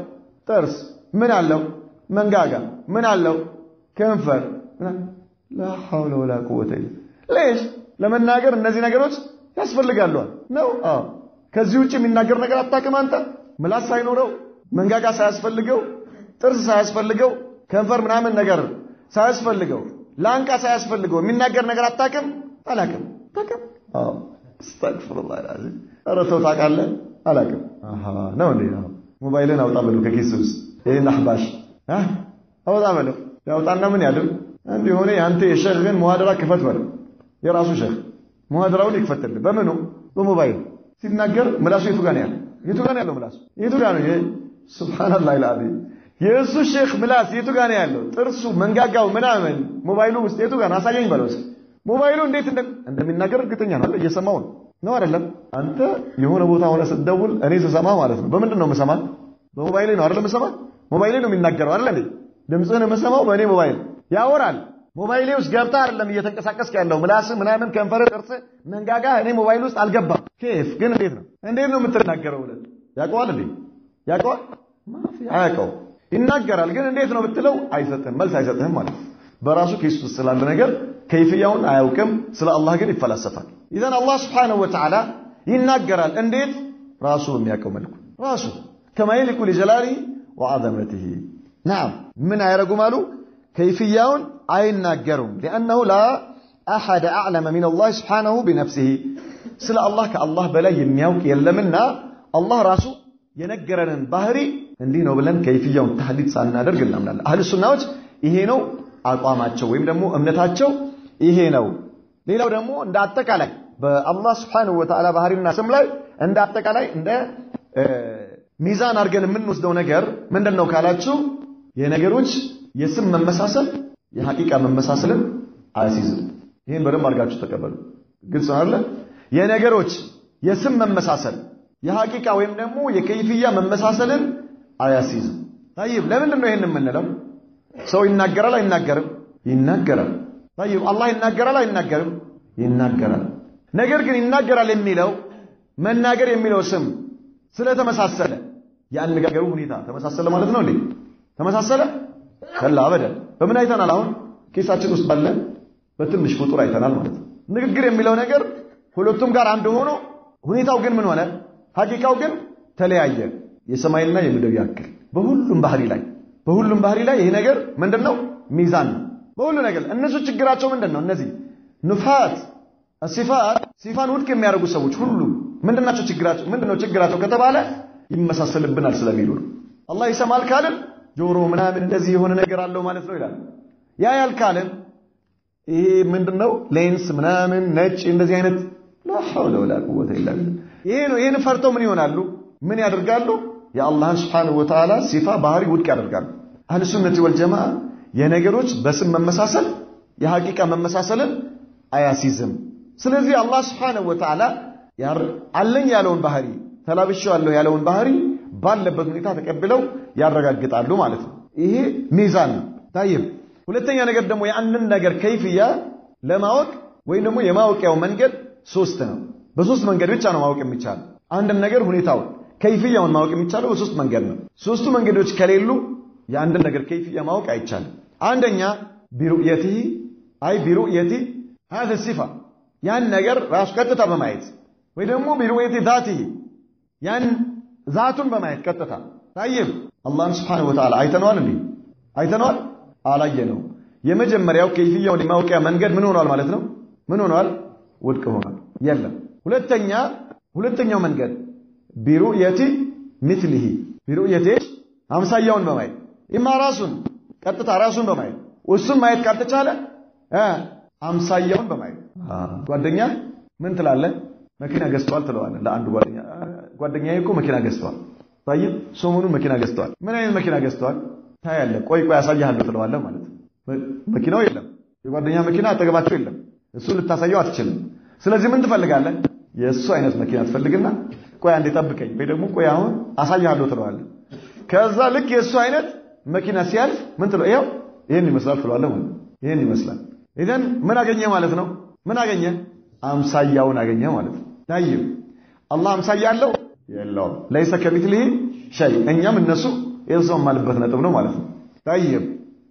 ጥርስ ምን አለው መንጋጋ ምን አለው ከንፈር لا حول ولا قوه الا ليش ለመናገር እነዚህ ነገሮች ያስፈልጋሉ ነው ከዚህ ውጪ የሚናገር ነገር አጣቀም አንተ ምላስ ሳይኖረው መንጋጋ ሳያስፈልገው ጥርስ ሳያስፈልገው ከንፈር ምናምን ነገር ሳያስፈልገው ላንቃ ሳያስፈልገው የሚናገር ነገር አጣቀም አላቀም استغفر الله العظيم አረተው ታቃለህ አላቀም ነው እንዴ ሞባይልን አውጣ በለው ከኪስ ውስጥ ይሄን አህባሽ አውጣ በለው ያውጣና ምን ያድርግ አንድ የሆነ ያንተ የሸህን ሙሐደራ ክፈት በለው የራሱ ሸህ ሙሐደራውን ይክፈትልህ በመኑ በሞባይል ሲናገር ምላሱ የቱ ጋር ነው ያለው ምላሱ የቱ ጋር ነው ሱብሃንአላህ العظيم የሱ ሼክ ምላስ የቱ ጋር ነው ያለው ጥርሱ መንጋጋው ምናምን ሞባይሉ ውስጥ የቱ ጋር አሳየኝ በለው ሞባይሉ እንዴት እንደሚናገር እርግጠኛ ነው እየሰማው ነው አይደለም አንተ የሆነ ቦታ ሆነ ስትደውል እኔ ስሰማ ማለት ነው በምንድን ነው የምሰማ በሞባይል ነው አይደለም የምሰማ ሞባይል ነው የሚናገረው አይደል ድምጽህን የምሰማው በእኔ ሞባይል ያወራል ሞባይል ውስጥ ገብታ አይደለም እየተንቀሳቀስክ ያለው ምላስ ምናምን ከንፈር ጥርስ መንጋጋ እኔ ሞባይል ውስጥ አልገባም كيف ግን እንዴት ነው የምትናገረው ብለህ ያውቀዋል ማፊ አያውቀው ይናገራል ግን እንዴት ነው ብትለው አይሰጥም መልስ አይሰጥህም ማለት በራሱ ኪስ ውስጥ ስላለ ነገር كيفياውን አያውቅም ስለ አላህ ግን ይፈላሰፋል اذا الله سبحانه وتعالى ይናገራል እንዴት ራሱ የሚያውቀው መልኩ ራሱ كما يليق لجلاله وعظمته نعم من አያረጉም አሉ كيفياውን አይናገሩም لانه لا احد اعلم من الله سبحانه بنفسه ስለ አላህ ከአላህ በላይ የሚያውቅ የለምና አላህ ራሱ የነገረንን ባህሪ እንዲህ ነው ብለን كيفياውን ተህዲድ ሳናደርግ እናምናለን አህሉ ሱናዎች ይሄ ነው አቋማቸው ወይም ደግሞ እምነታቸው ይሄ ነው ሌላው ደግሞ እንደ አጠቃላይ በአላህ Subhanahu Wa Ta'ala ባህሪና ስም ላይ እንደ አጠቃላይ እንደ ሚዛን አድርገን የምንወስደው ነገር ምንድነው ካላችሁ የነገሮች የስም መመሳሰል የሐቂቃ መመሳሰልን አያሲዝም ይሄን በደንብ አድርጋችሁ ተቀበሉ ግልጽ አይደለ የነገሮች የስም መመሳሰል የሐቂቃ ወይም ደግሞ የከይፍያ መመሳሰልን አያሲዝም طيب ለምንድን ነው ይሄን የምንለው ሰው ይናገራል አይናገርም ይናገራል طيب አላህ ይናገራል አይናገርም ይናገራል ነገር ግን ይናገራል የሚለው መናገር የሚለው ስም ስለተመሳሰለ ያነጋገሩ ሁኔታ ተመሳሰለ ማለት ነው እንዴ ተመሳሰለ ከላ አበደ በምን አይተናል አሁን ኬሳችን ውስጥ ባለ በትንሽ ፍጡር አይተናል ማለት ነው ንግግር የሚለው ነገር ሁለቱም ጋር አንድ ሆኖ ሁኔታው ግን ምን ሆነ ሐቂቃው ግን ተለያየ የሰማይና የምድር ያክል በሁሉም ባህሪ ላይ ይሄ ነገር ምንድነው ሚዛን ነው በሁሉ ነገር እነሱ ችግራቸው ምንድነው እነዚህ ንፋት ሲፋን ውድቅ የሚያደርጉ ሰዎች ሁሉ ምንድናቸው ችግራቸው ከተባለ ይመሳሰልብናል ስለሚሉ ነው አላህ ይሰማል ካልን ጆሮ ምናምን እንደዚህ የሆነ ነገር አለው ማለት ነው ይላል ያያል ካልን ይሄ ምንድነው ሌንስ ምናምን ነጭ እንደዚህ አይነት لا حول ولا قوه الا بالله ይሄን ፈርተው ምን ይሆናሉ ምን ያደርጋሉ የአላህ Subhanahu Wa Ta'ala ሲፋ ባህሪ ውድቅ ያደርጋሉ አህለ ሱነቲ ወልጀማዓ የነገሮች በስም መመሳሰል የሐቂቃ መመሳሰልን አያሲዝም ስለዚህ አላህ Subhanahu Wa Ta'ala አለኝ ያለውን ባህሪ ተላብሻለሁ ያለውን ባህሪ ባለበት ሁኔታ ተቀብለው ያረጋግጣሉ ማለት ነው ይሄ ሚዛን ነው ታይብ ሁለተኛ ነገር ደግሞ የአንድን ነገር ከይፍያ ለማወቅ ወይ ደግሞ የማወቂያው መንገድ ሶስት ነው በሶስት መንገድ ብቻ ነው ማወቅ የሚቻለው አንድን ነገር ሁኔታው ከይፍያውን ማወቅ የሚቻለው በሶስት መንገድ ነው ሶስቱ መንገዶች ከሌሉ የአንድን ነገር ከይፍያ ማወቅ አይቻልም አንደኛ ቢሩየቲ هذا الصفه ያን ነገር ራሱ ቀጥታ በማየት ወይ ደግሞ ቢሩየቲ ذاته ያን ዛቱን በማየት ቀጥታ ታይብ አላህ Subhanahu Wa Ta'ala አይተነዋል አላየነው የመጀመሪያው ከይፍያውን ማወቂያ መንገድ ምን ሆኗል ማለት ነው ምን ሆኗል ውድቅ ሆኗል የለም ሁለተኛው መንገድ ቢሩየቲ مثله ቢሩየቲ አምሳያውን በማየት ራሱን ቀጥታ ራሱን በማየት እሱን ማየት ካልተቻለ አምሳያውን በማየት ጓደኛ ምን ትላለህ መኪና ገዝቷል ትለዋለህ ለአንድ ጓደኛዬ እኮ መኪና ገዝቷል ታይብ ሰሞኑን መኪና ገዝቷል ምን አይነት መኪና ገዝቷል ታያለህ ቆይ ያሳያለሁ ትለዋለህ ማለት ነው መኪናው የለም የጓደኛ መኪና አጠገባቸው የለም እሱ ልታሳየው አትችልም ስለዚህ ምን ትፈልጋለህ የእሱ አይነት መኪና ትፈልግና ቆይ አንዴ ጠብቀኝ ወይ ደግሞ ቆይ አሁን አሳያለሁ ትለዋለህ ከዛ ልክ የእሱ አይነት መኪና ሲያልፍ ምን ትለው ይሄን ይመስላል ትለዋለህ ማለት ይሄን ይመስላል ኢደን ምን አገኘ ማለት ነው ምን አገኘ አምሳያውን አገኘ ማለት ነው ታይብ አላህ አምሳያ አለው የለውም ليس كمثله شيء እኛም እነሱ የዛው ማለበት ነጥብ ነው ማለት ነው ታይብ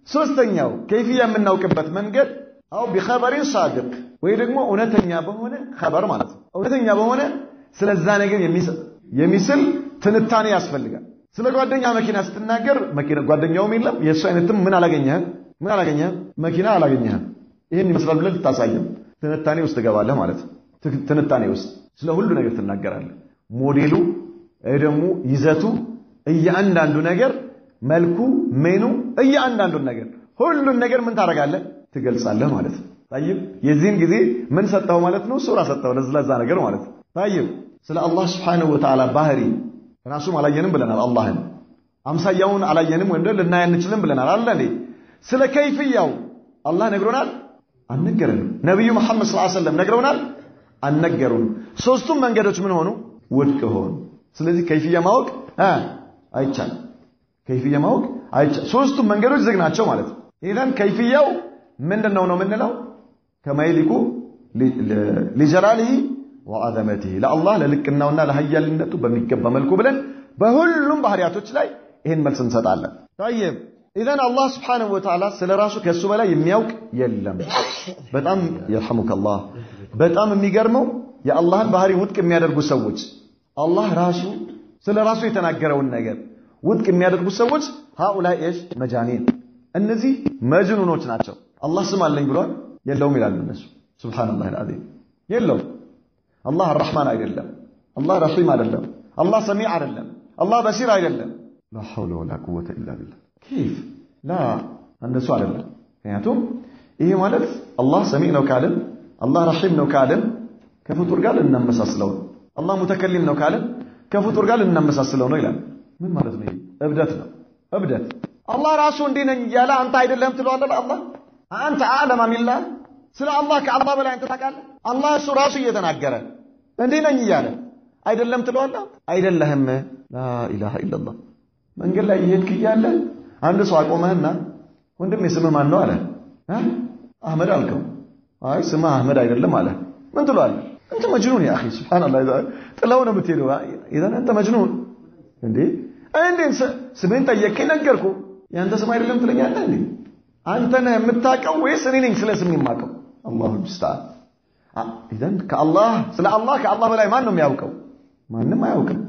ሶስተኛው ከይፍያ የምናውቅበት መንገድ አው بخبر صادق ወይ ደግሞ እውነተኛ በሆነ خبر ማለት ነው እውነተኛ በሆነ ስለዛ ነገር የሚስል ትንታኔ ያስፈልጋል ስለ ጓደኛ መኪና ስትናገር መኪና ጓደኛውም የለም የሱ አይነትም ምን አላገኘህ መኪና አላገኘህ ይሄን ይመስላል ብለህ ልታሳየው ትንታኔ ውስጥ ገባለህ ማለት ነው ትንታኔ ውስጥ ስለ ሁሉ ነገር ትናገራለህ ሞዴሉ ደግሞ ይዘቱ እያንዳንዱ ነገር መልኩ ሜኑ እያንዳንዱ ነገር ሁሉን ነገር ምን ታረጋለህ ትገልጻለህ ማለት ነው طيب የዚህን ጊዜ ምን ሰጠው ማለት ነው ሱራ ሰጠው ለዛ ነገር ማለት ነው طيب ስለ አላህ Subhanahu Wa Ta'ala ባህሪ ራሱም አላየንም ብለናል አላህን አምሳያውን አላየንም ወንደ ልናይ አንችልም ብለናል አይደል ስለ ከይፍያው አላህ ነግሮናል አነገረንም ነብዩ መሐመድ ሰለላሁ ዐለይሂ ወሰለም ነግረውናል አነገሩን ሶስቱም መንገዶች ምን ሆኑ ውድቅ ሆኑ ስለዚህ ከይፍያ ማወቅ አይቻልም ሶስቱም መንገዶች ዝግ ናቸው ማለት ነው ኢዳን ከይፍያው ምንድነው ነው የምንለው ከማይሊኩ ለጀላሊሂ ወዐዘመቲሂ ለአላህ ለልቅናውና ለሐያልነቱ በሚገባ መልኩ ብለን በሁሉም ባህሪያቶች ላይ ይሄን መልስ እንሰጣለን طيب ኢዳን አላህ Subhanahu Wa Ta'ala ስለራሱ ከሱ በላይ የሚያውቅ የለም በጣም ይርሐሙከላህ በጣም የሚገርመው የአላህን ባህሪ ውድቅ የሚያደርጉ ሰዎች አላህ ራሱ ስለራሱ የተናገረውን ነገር ውድቅ የሚያደርጉ ሰዎች هؤلاء ايش መጃኒን እነዚህ መጅኑኖች ናቸው አላህ ስም አለኝ ብሏል የለውም ይላሉ እነሱ ሱብሃንአላህ አልዓዚም የለውም አላህ الرحمن አይደለም አላህ ረሂም አይደለም አላህ ሰሚዕ አይደለም አላህ በሲር አይደለም لا حول ولا قوه الا بالله كيف لا እንደሱ አይደለም ምክንያቱም ይሄ ማለት አላህ ሰሚዕ ነው ካልን አላህ ረሂም ነው ካልን ከፍጡር ጋር ልናመሳስለው አላህ ሙተከሊም ነው ካልን ከፍጡር ጋር ልናመሳስለው ነው ይላል ምን ማለት ነው እብደት ነው እብደት አላህ ራሱ እንዲህ ነኝ ያለ አንተ አይደለም ትለዋለህ አላህ አንተ አዕለመ ሚላህ ስለ አላህ ከአላህ በላይ አንተ ታውቃለህ አላህ እሱ ራሱ እየተናገረ እንዲህ ነኝ ያለ አይደለም ትለዋለህ አይደለህም ላ ኢላሃ ኢላላህ መንገድ ላይ ይሄድክ እያለ አንድ ሰው አቆመህና ወንድሜ ስምህ ማን ነው አለ አህመድ አልከው አይ ስምህ አህመድ አይደለም አለ ምን ትለዋለህ انت مجنون يا اخي سبحان الله ጥለው ነው የምትሄደው اذا انت مجنون እንዴ ስሜን ጠየቀኝ ነገርኩ ያንተ ስም አይደለም ትለኛለህ እንዴ አንተ ነህ የምታውቀው ወይስ እኔ ነኝ ስለ ስሜ የማውቀው አላሁ ሙስተዓን اذا ከአላህ ስለ አላህ ከአላህ በላይ ማን ነው የሚያውቀው ማንንም አያውቅም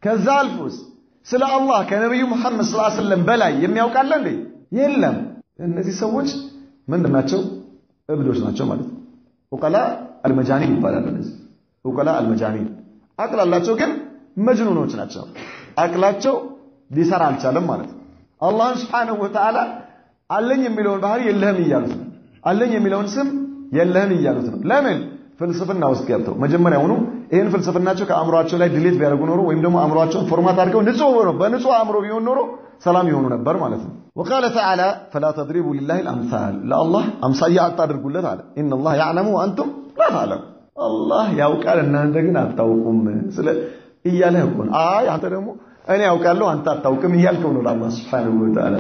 ከዛ አልፎስ ስለ አላህ ከነብዩ መሐመድ ሰለላሁ ዐለይሂ ወሰለም በላይ የሚያውቃል እንዴ የለም እነዚህ ሰዎች ምንድናቸው እብዶች ናቸው ማለት ነው ወቀላ አልመጃኒን ይባላል እነዚህ ወቀላ አልመጃኒን አቅላላቸው ግን መጅኑኖች ናቸው አቅላቸው ሊሰራ አልቻለም ማለት ነው አላህ Subhanahu Wa Ta'ala አለኝ የሚለውን ባህሪ የለህም ይያሉት ነው አለኝ የሚለውን ስም የለህም ይያሉት ነው ለምን ፍልስፍና ውስጥ ገብተው መጀመሪያውኑ ይሄን ፍልስፍናቸው ከአእምሮአቸው ላይ ዲሊት ቢያደርጉ ኖሮ ወይም ደግሞ አእምሮአቸውን ፎርማት አድርገው ንጹህ ሆኖ በንጹህ አእምሮ ቢሆን ኖሮ ሰላም ይሆኑ ነበር ማለት ነው وقال تعالى فلا تضربوا لله الامثال لا الله امثال አታድርጉለት አለ ان الله يعلم وانتم لا تعلمون الله ያውቃል እናንተ ግን አታውቁም ስለ እያለህ እኮ አይ አንተ ደግሞ እኔ ያውቃለሁ አንተ አታውቅም እያልከው ነው አላህ Subhanahu Wa Ta'ala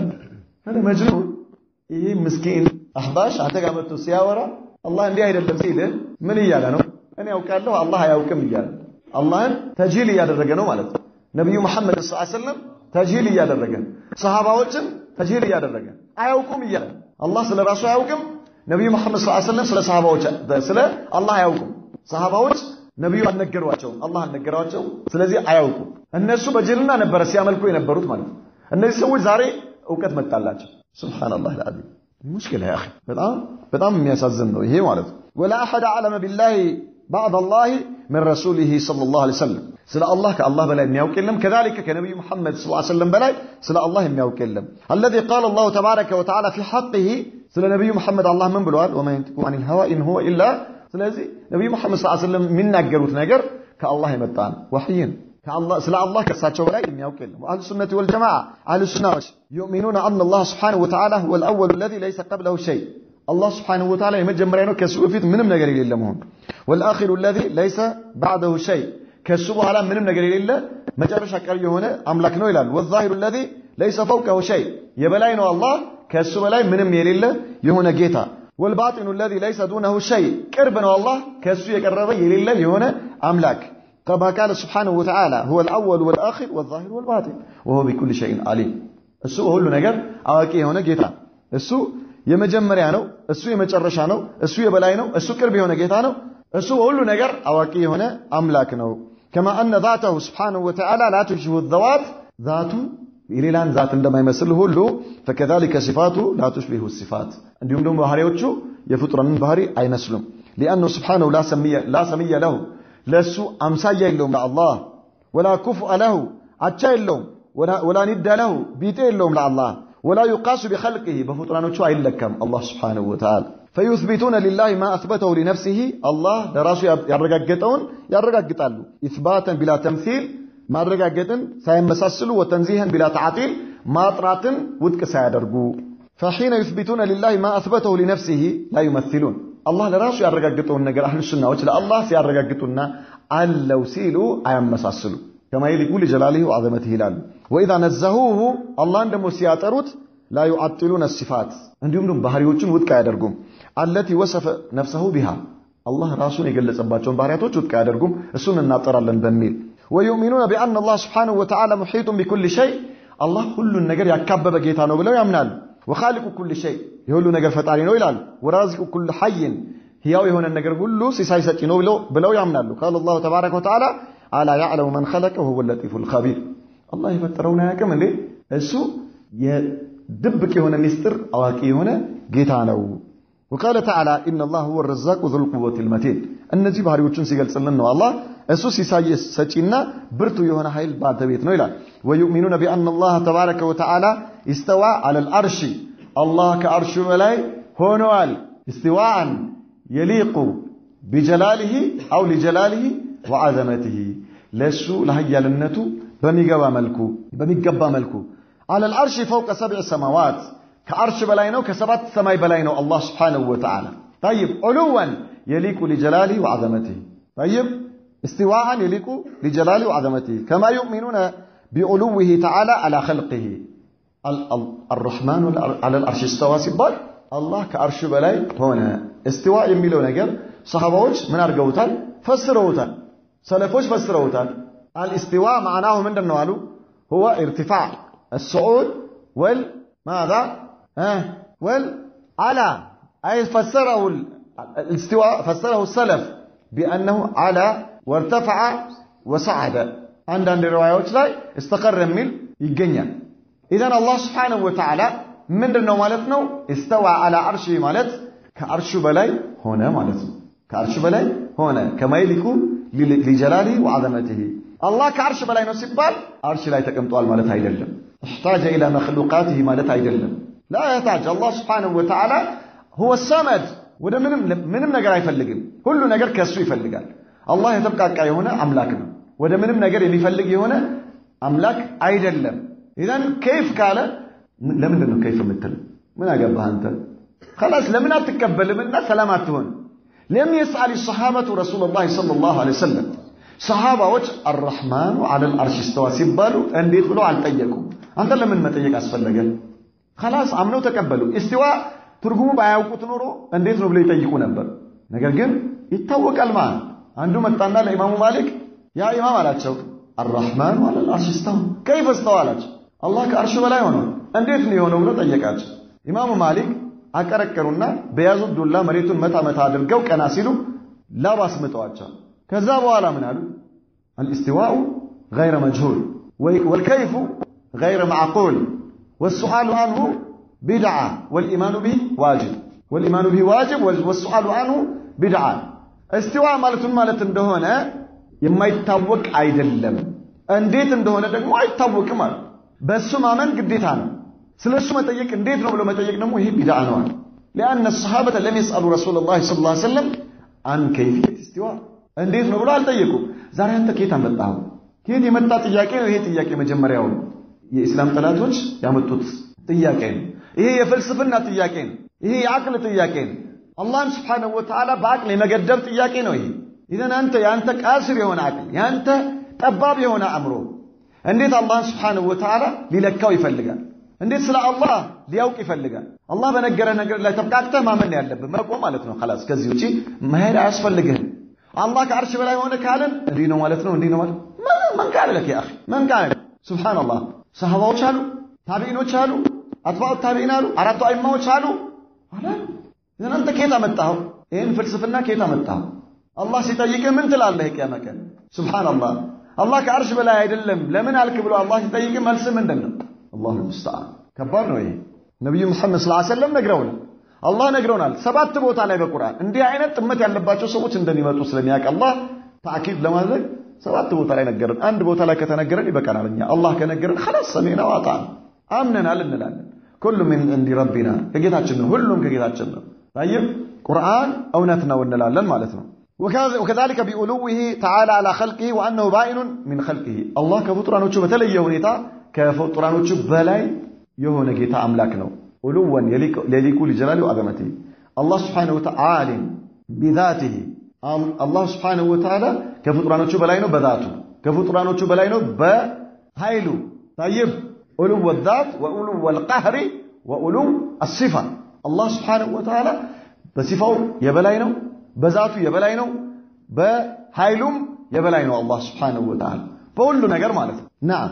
هذا مجنون ይሄ ምስኪን አህባሽ አንተ ጋር መጥቶ ሲያወራ አላህ እንዲህ አይደለም ሲል ምን እያለ ነው እኔ ያውቃለሁ አላህ አያውቅም እያለ አላህን ተጅሂል እያደረገ ነው ማለት ነው ነብዩ መሐመድ ሰለላሁ ዐለይሂ ወሰለም ተጅሂል እያደረገ ሰሃባዎችን ተጅሂል እያደረገ አያውቁም እያለ አላህ ስለ ራሱ አያውቅም ነብዩ መሐመድ ሰለላሁ ዐለይሂ ወሰለም ስለ ሰሃባዎች ስለ አላህ አያውቁም ሰሃባዎች ነብዩ አልነገሯቸው አላህ አልነገራቸው ስለዚህ አያውቁም እነሱ በጅልና ነበር ሲያመልኩ የነበሩት ማለት ነው እነዚህ ሰዎች ዛሬ ዕውቀት መጣላቸው ሱብሃንአላህ العظيم مشكلة يا اخي በጣም የሚያሳዝን ነው ይሄ ማለት ነው ولا احد علم بالله بعد الله من رسوله صلى الله عليه وسلم ስለ አላህ ከአላህ በላይ የሚያውቅ የለም كذلك ከነብዩ መሐመድ ሰለላሁ ዐለይሂ ወሰለም በላይ ስለ አላህ የሚያውቅ የለም الذي قال الله تبارك وتعالى في حقه ስለ ነብዩ መሐመድ አላህ ምን ብለዋል وما ينطق عن الهوى ان هو الا ስለዚህ ነብዩ መሐመድ ሰለላሁ ዐለይሂ ወሰለም የሚናገሩት ነገር ከአላህ የመጣ ነው ወህይን ከአላህ ስለ አላህ ከሳቸው በላይ የሚያውቅ የለም አህሉ ሱነቲ ወል ጀማዓ አህሉ ሱናዎች يؤمنون ان الله سبحانه وتعالى هو الاول الذي ليس قبله شيء الله سبحانه وتعالى የመጀመሪያ ነው ከሱ በፊት ምንም ነገር የሌለ መሆን والآخر الذي ليس بعده شيء ከሱ በኋላ ምንም ነገር የሌለ መጨረሻ ቀሪ የሆነ አምላክ ነው ይላል والظاهر الذي ليس فوقه شيء የበላይ ነው አላህ ከሱ በላይ ምንም የሌለ የሆነ ጌታ والباطن الذي ليس دونه شيء ቅርብ ነው አላህ ከሱ የቀረበ የሌለ የሆነ አምላክ كما قال سبحانه وتعالى هو الأول والآخر والظاهر والباطن وهو بكل شيء عليم እሱ ሁሉ ነገር አዋቂ የሆነ ጌታ እሱ የመጀመሪያ ነው እሱ የመጨረሻ ነው እሱ የበላይ ነው እሱ ቅርብ የሆነ ጌታ ነው እሱ ሁሉ ነገር አዋቂ የሆነ አምላክ ነው كما أن ذاته سبحانه وتعالى لا تشبه الذوات ذاته የሌላን ዛት እንደማይመስል ሁሉ فكذلك صفاته لا تشبه الصفات እንዲሁም ደግሞ ባህሪዎቹ የፍጡራንን ባህሪ አይመስሉም لأنه سبحانه لا سمي له ለሱ አምሳያ የለውም ለአላህ ولا كفء له አቻ የለውም ولا ند له ቢጤ የለውም ለአላህ ولا يقاس بخلقه በፍጡራኖቹ አይለካም الله سبحانه وتعالى فيثبتون لله ما أثبته لنفسه الله ለራሱ ያረጋገጠውን ያረጋግጣሉ إثباتا بلا تمثيل ማረጋገጥን ሳይመሳሰሉ وتنزيها بلا تعطيل ማጥራትን ውድቅ ሳያደርጉ فحين يثبتون لله ما أثبته لنفسه لا يمثلون الله ለራሱ ያረጋግጠውን ነገር አህሉ ሱናዎች ለአላህ ሲያረጋግጡና አለው ሲሉ አያመሳስሉ كما يقول جلاله وعظمته ይላሉ واذا نزهوه الله ደሞ ሲያጠሩት لا يعطلون الصفات እንዲሁም ደግሞ ባህሪዎችን ውድቅ አያደርጉም التي وصف نفسه بها الله ራሱን የገለጸባቸውን ባህሪያቶች ውድቅ አያደርጉም እሱን እናጠራለን በሚል ويؤمنون بأن الله سبحانه وتعالى محيط بكل شيء الله كل ነገር ያካበበ ጌታ ነው ብለው ያምናሉ وخالق كل شيء የሁሉ ነገር ፈጣሪ ነው ይላሉ ورازق كل حي ሕያው የሆነ ነገር ሁሉ ሲሳይ ሰጪ ነው ብለው ያምናሉ قال الله تبارك وتعالى الا يعلم من خلق وهو اللطيف الخبير الله የፈጠረውን አያውቅም እንዴ እሱ የድብቅ የሆነ ሚስጥር አዋቂ የሆነ ጌታ ነው وقال تعالى ان الله هو الرزاق ذو القوه المتين እነዚህ ባህሪዎችን ሲገልጽልን ነው አላህ እሱ ሲሳይ ሰጪና ብርቱ የሆነ ኃይል ባለቤት ነው ይላል ويؤمنون بان الله تبارك وتعالى استوى على العرش الله كعرش بلاي هونوال استواء يليق بجلاله أو لجلاله وعظمته لسو لهيالنتو بميقبا ملكو على العرش فوق 7 سماوات كعرش بلاينو كسبات سماي بلاينو الله سبحانه وتعالى طيب علوا يليق لجلاله وعظمته طيب استواء يليق لجلاله وعظمته كما يؤمنون بعلوه تعالى على خلقه الرحمن على العرش استوى سبال الله كعرش بلاي هنا استواء يميلو نجر صحابوች ምን አርገውታል ፈስረውታል ሰለፎች ፈስረውታል الاستواء معناه ምንድነው አሉ هو ارتفاع الصعود ماذا والعلى اي فسره الاستواء فسره السلف بانه على وارتفع وصعد عندنا روايات ላይ استقر የሚል ይገኛል اذا الله سبحانه وتعالى ምንድነው ማለት ነው استوى على عرشه ማለት ከአርሹ በላይ ሆነ ማለት ነው ከአርሹ በላይ ሆነ كما يليق لجلاله وعظمته الله كعرش بلاي ነው ሲባል አርሽ ላይ ተቀምጧል ማለት አይደለም احتاج الى مخلوقاته ማለት አይደለም لا يحتاج الله سبحانه وتعالى هو الصمد ወደ ምንም ነገር አይፈልግም ሁሉ ነገር ከሱ ይፈልጋል الله የተብቃቃ የሆነ አምላክ ነው ወደ ምንም ነገር የሚፈልግ የሆነ አምላክ አይደለም اذا كيف قال ለምን ነው كيف የምትል ምን አገባህ አንተ خلاص ለምን አትቀበልምና ሰላም አትሆን لم يسأل الصحابة رسول الله صلى الله عليه وسلم صحابة الرحمن على العرش استوى ሲባሉ እንዴት ብለው አልጠየቁም አንተ ለምን መጠየቅ አስፈለገ خلاص አምነው ተቀበሉ استواء ትርጉሙ ባያውቁት ኖሮ እንዴት ነው ብለው ይጠይቁ ነበር ነገር ግን ይታወቃል ማለት አንዱ መጣና ለኢማሙ ማሊክ ያ ኢማም አላቸው الرحمن على العرش استوى كيف استوى አላቸው الله ከአርሽ በላይ ሆኖ እንዴት ነው የሆነው ብለው ጠየቃቸው ኢማሙ ማሊክ አቀረቀሩና በያዙት ዱላ መሬቱን መታ አድርገው ቀና ሲሉ ላባስ መጣዋቸው ከዛ በኋላ ምን አሉ الاستواء غير مجهول والكيف غير معقول والسؤال عنه بدعة والإيمان به واجب والسؤال عنه بدعة استواء ማለት እንደሆነ የማይታወቅ አይደለም እንዴት እንደሆነ ደግሞ አይታወቅም ማለት በሱ ማመን ግዴታ ነው ስለሱ መጠየቅ እንዴት ነው ብሎ መጠየቅ ደግሞ ይሄ ቢድዓ ነው لأن الصحابة لم يسألوا رسول الله صلى الله عليه وسلم عن كيفية استواء እንዴት ነው ብሎ አልጠየቁም ዛሬ አንተ ከየት አመጣው ከየት የመጣ ጥያቄ ነው ይሄ ጥያቄ መጀመሪያው የኢስላም ጠላቶች ያመጡት ጥያቄ ነው ይሄ የፍልስፍና ጥያቄ ነው ይሄ የአቅል ጥያቄ ነው አላህ Subhanahu Wa Ta'ala በአቅል የመገደብ ጥያቄ ነው ይሄ إذن ያንተ ቃስር የሆነ አቅል ያንተ ጠባብ የሆነ አእምሮ እንዴት አላህ Subhanahu Wa Ta'ala ሊለካው ይፈልጋል እንዴት ስለ አላህ ሊያውቅ ይፈልጋል አላህ በነገረ ነገር ላይ ተብቃቅተህ ማመን ያለብህ መቆም ማለት ነው خلاص ከዚህ ውጪ መሄድ አያስፈልግህም አላህ ከአርሽ በላይ ሆነ ካለን እንዲህ ነው ማለት ነው እንዲህ ነው ማለት ማን ቃል ለክ يا اخي ማን ቃል ሱብሃንአላህ ሰሃባዎች አሉ ታቢዒኖች አሉ አጥባኡ ታቢዒን አሉ አራቱ አይማዎች አሉ አላህ إذن አንተ ከየት አመጣኸው ይሄን ፍልስፍና ከየት አመጣኸው አላህ ሲጠይቅህ ምን ትላለህ የቂያማ ቀን ሱብሃንአላህ አላህ ከአርሽ በላይ አይደለም ለምን አልክ ብሎ አላህ ሲጠይቅህ መልስ ምንድነው الله المستعان ከባድ ነው ይሄ ነብዩ መሐመድ ሰለላሁ ዐለይሂ ወሰለም ነግረውናል አላህ ነግረውናል 7 ቦታ ላይ በቁርአን እንዲህ አይነት ጥመት ያለባቸው ሰዎች እንደሚመጡ ስለሚያውቅ አላህ ታኪድ ለማድረግ 7 ቦታ ላይ ነገረን አንድ ቦታ ላይ ከተነገረን ይበቃናል እኛ አላህ ከነገረን خلاص ሰሚና ወጣን አምነናል እንላለን ሁሉ ምን እንዲ ረቢና ከጌታችን ነው ሁሉም ከጌታችን ነው طيب ቁርአን እውነት ነው እንላለን ማለት ነው وكذلك بألوه تعالى على خلقه وأنه بائن من خلقه الله كفطرانوቹ በተለየ ሁኔታ ከፍጡራኖቹ በላይ የሆነ ጌታ አምላክ ነው ኡሉወን የሊቁ ለጀላሉ አዘመቲ الله سبحانه وتعالى بذاته الله سبحانه وتعالى ከፍጡራኖቹ በላይ ነው በዛቱ ከፍጡራኖቹ በላይ ነው በኃይሉ طيب ኡሉ الذات وኡሉ القهر وኡሉ الصفه الله سبحانه وتعالى በሲፋው የበላይ ነው በዛቱ የበላይ ነው በኃይሉም የበላይ ነው الله سبحانه وتعالى በሁሉ ነገር ማለት ነው نعم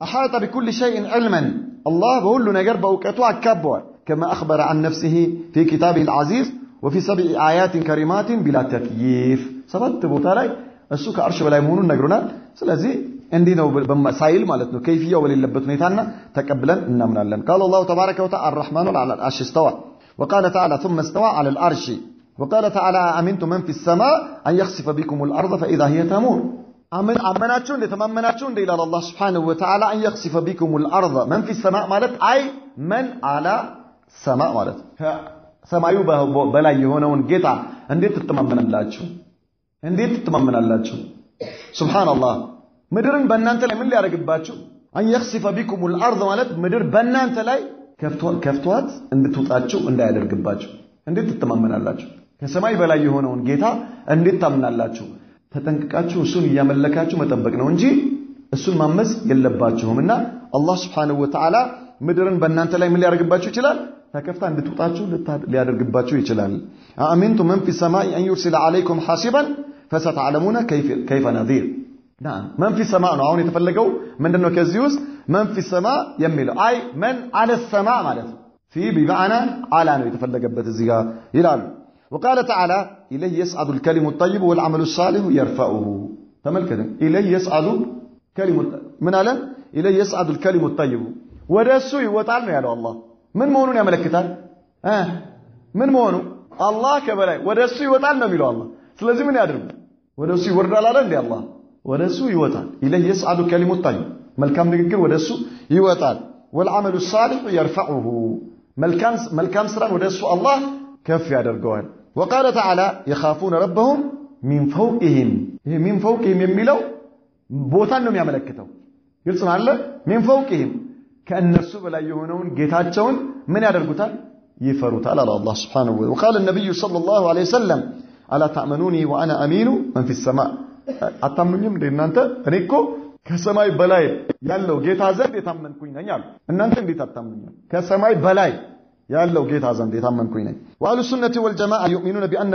أحاط بكل شيء علما الله بقول له نجر بوقته أكبر كما أخبر عن نفسه في كتابه العزيز وفي 7 آيات كريمات بلا تكييف سبت بوتالاي السوق عرش بلا يمونون نجرنا سلازي عندنا بمسائل مالتنا كيفية وللبت نيتنا تقبلا نمنا لن قال الله تبارك وتعالى الرحمن على العرش استوى وقال تعالى ثم استوى على العرش وقال تعالى أمنتم من في السماء أن يخسف بكم الأرض فإذا هي تمور أمناتشون لتممناتشون إلى الله سبحانه وتعالى أن يخسف بكم الأرض من في السماء مالت أي من على ሰማዕ ማለት ሰማዩ በላይ የሆነውን ጌታ እንዴት ትተማመናላችሁ ሱብሃንአላህ ምድርን በእናንተ ላይ ምን ሊያደርግባችሁ አን يخسف بكم الارض ማለት ምድር በእናንተ ላይ ከፍቷት እንድትውጣችሁ እንዳያደርግባችሁ እንዴት ትተማመናላችሁ ከሰማይ በላይ የሆነውን ጌታ እንዴት ታምናላችሁ ተጠንቅቃችሁ እሱን ያመለካችሁ መጠበቅ ነው እንጂ እሱን ማመጽ የለባችሁምና አላህ Subhanahu Wa Ta'ala ምድርን በእናንተ ላይ ምን ሊያደርግባችሁ ይችላል ተከፍታ እንድትውጣችሁ ሊያደርግባችሁ ይችላል አአሚንቱ መን ፊ ሰማይ አን ይርሲለ አለይኩም ሐሲባን فستعلمون كيف نذير نعم من في السماء ነው አሁን የተፈለገው ምንድነው ከዚህ ውስጥ من في السماء የሚለው አይ من على السماء ማለት في بمعنى على ነው የተፈለገበት እዚህ ጋር ይላል وقال تعالى إليه يسعد الكلم الطيب والعمل الصالح يرفعه تملكت إليه يسعد كلم من على إليه يسعد الكلم الطيب ወደሱ ይወጣል ነው ያለው አላህ ምን መሆኑን ያመለክታል ምን መሆኑ አላህ ከበላይ ወደሱ ይወጣል ነው የሚለው አላህ ስለዚህ ምን ያድርጉ ወደሱ ይወርዳል አይደል እንዴ አላህ ወደሱ ይወጣል إليه يسعد الكلم الطيب መልካም ንግግር ወደሱ ይወጣል والعمل الصالح يرفعه መልካም ስራን ወደሱ አላህ ከፍ ያደርገዋል وقال تعالى يخافون ربهم من فوقهم من فوقهم የሚለው ቦታን ነው የሚያመለክተው ግልጽ ነው አይደል من فوقهم ከእነሱ በላይ የሆነውን ጌታቸውን ምን ያደርጉታል ይፈሩታል አለ አላህ Subhanahu Wa Ta'ala وقال النبي صلى الله عليه وسلم الا تأمنوني وانا امين من في السماء አታምኑኝም እናንተ እኔ እኮ ከሰማይ በላይ ያለው ጌታ ዘንድ የታመንኩኝ ነኝ አሉ እናንተ እንዴት አታምኑኝም ከሰማይ በላይ ያለው ጌታ ዘንድ የታመንኩኝ ነኝ وأهل السنة والجماعة يؤمنون بأن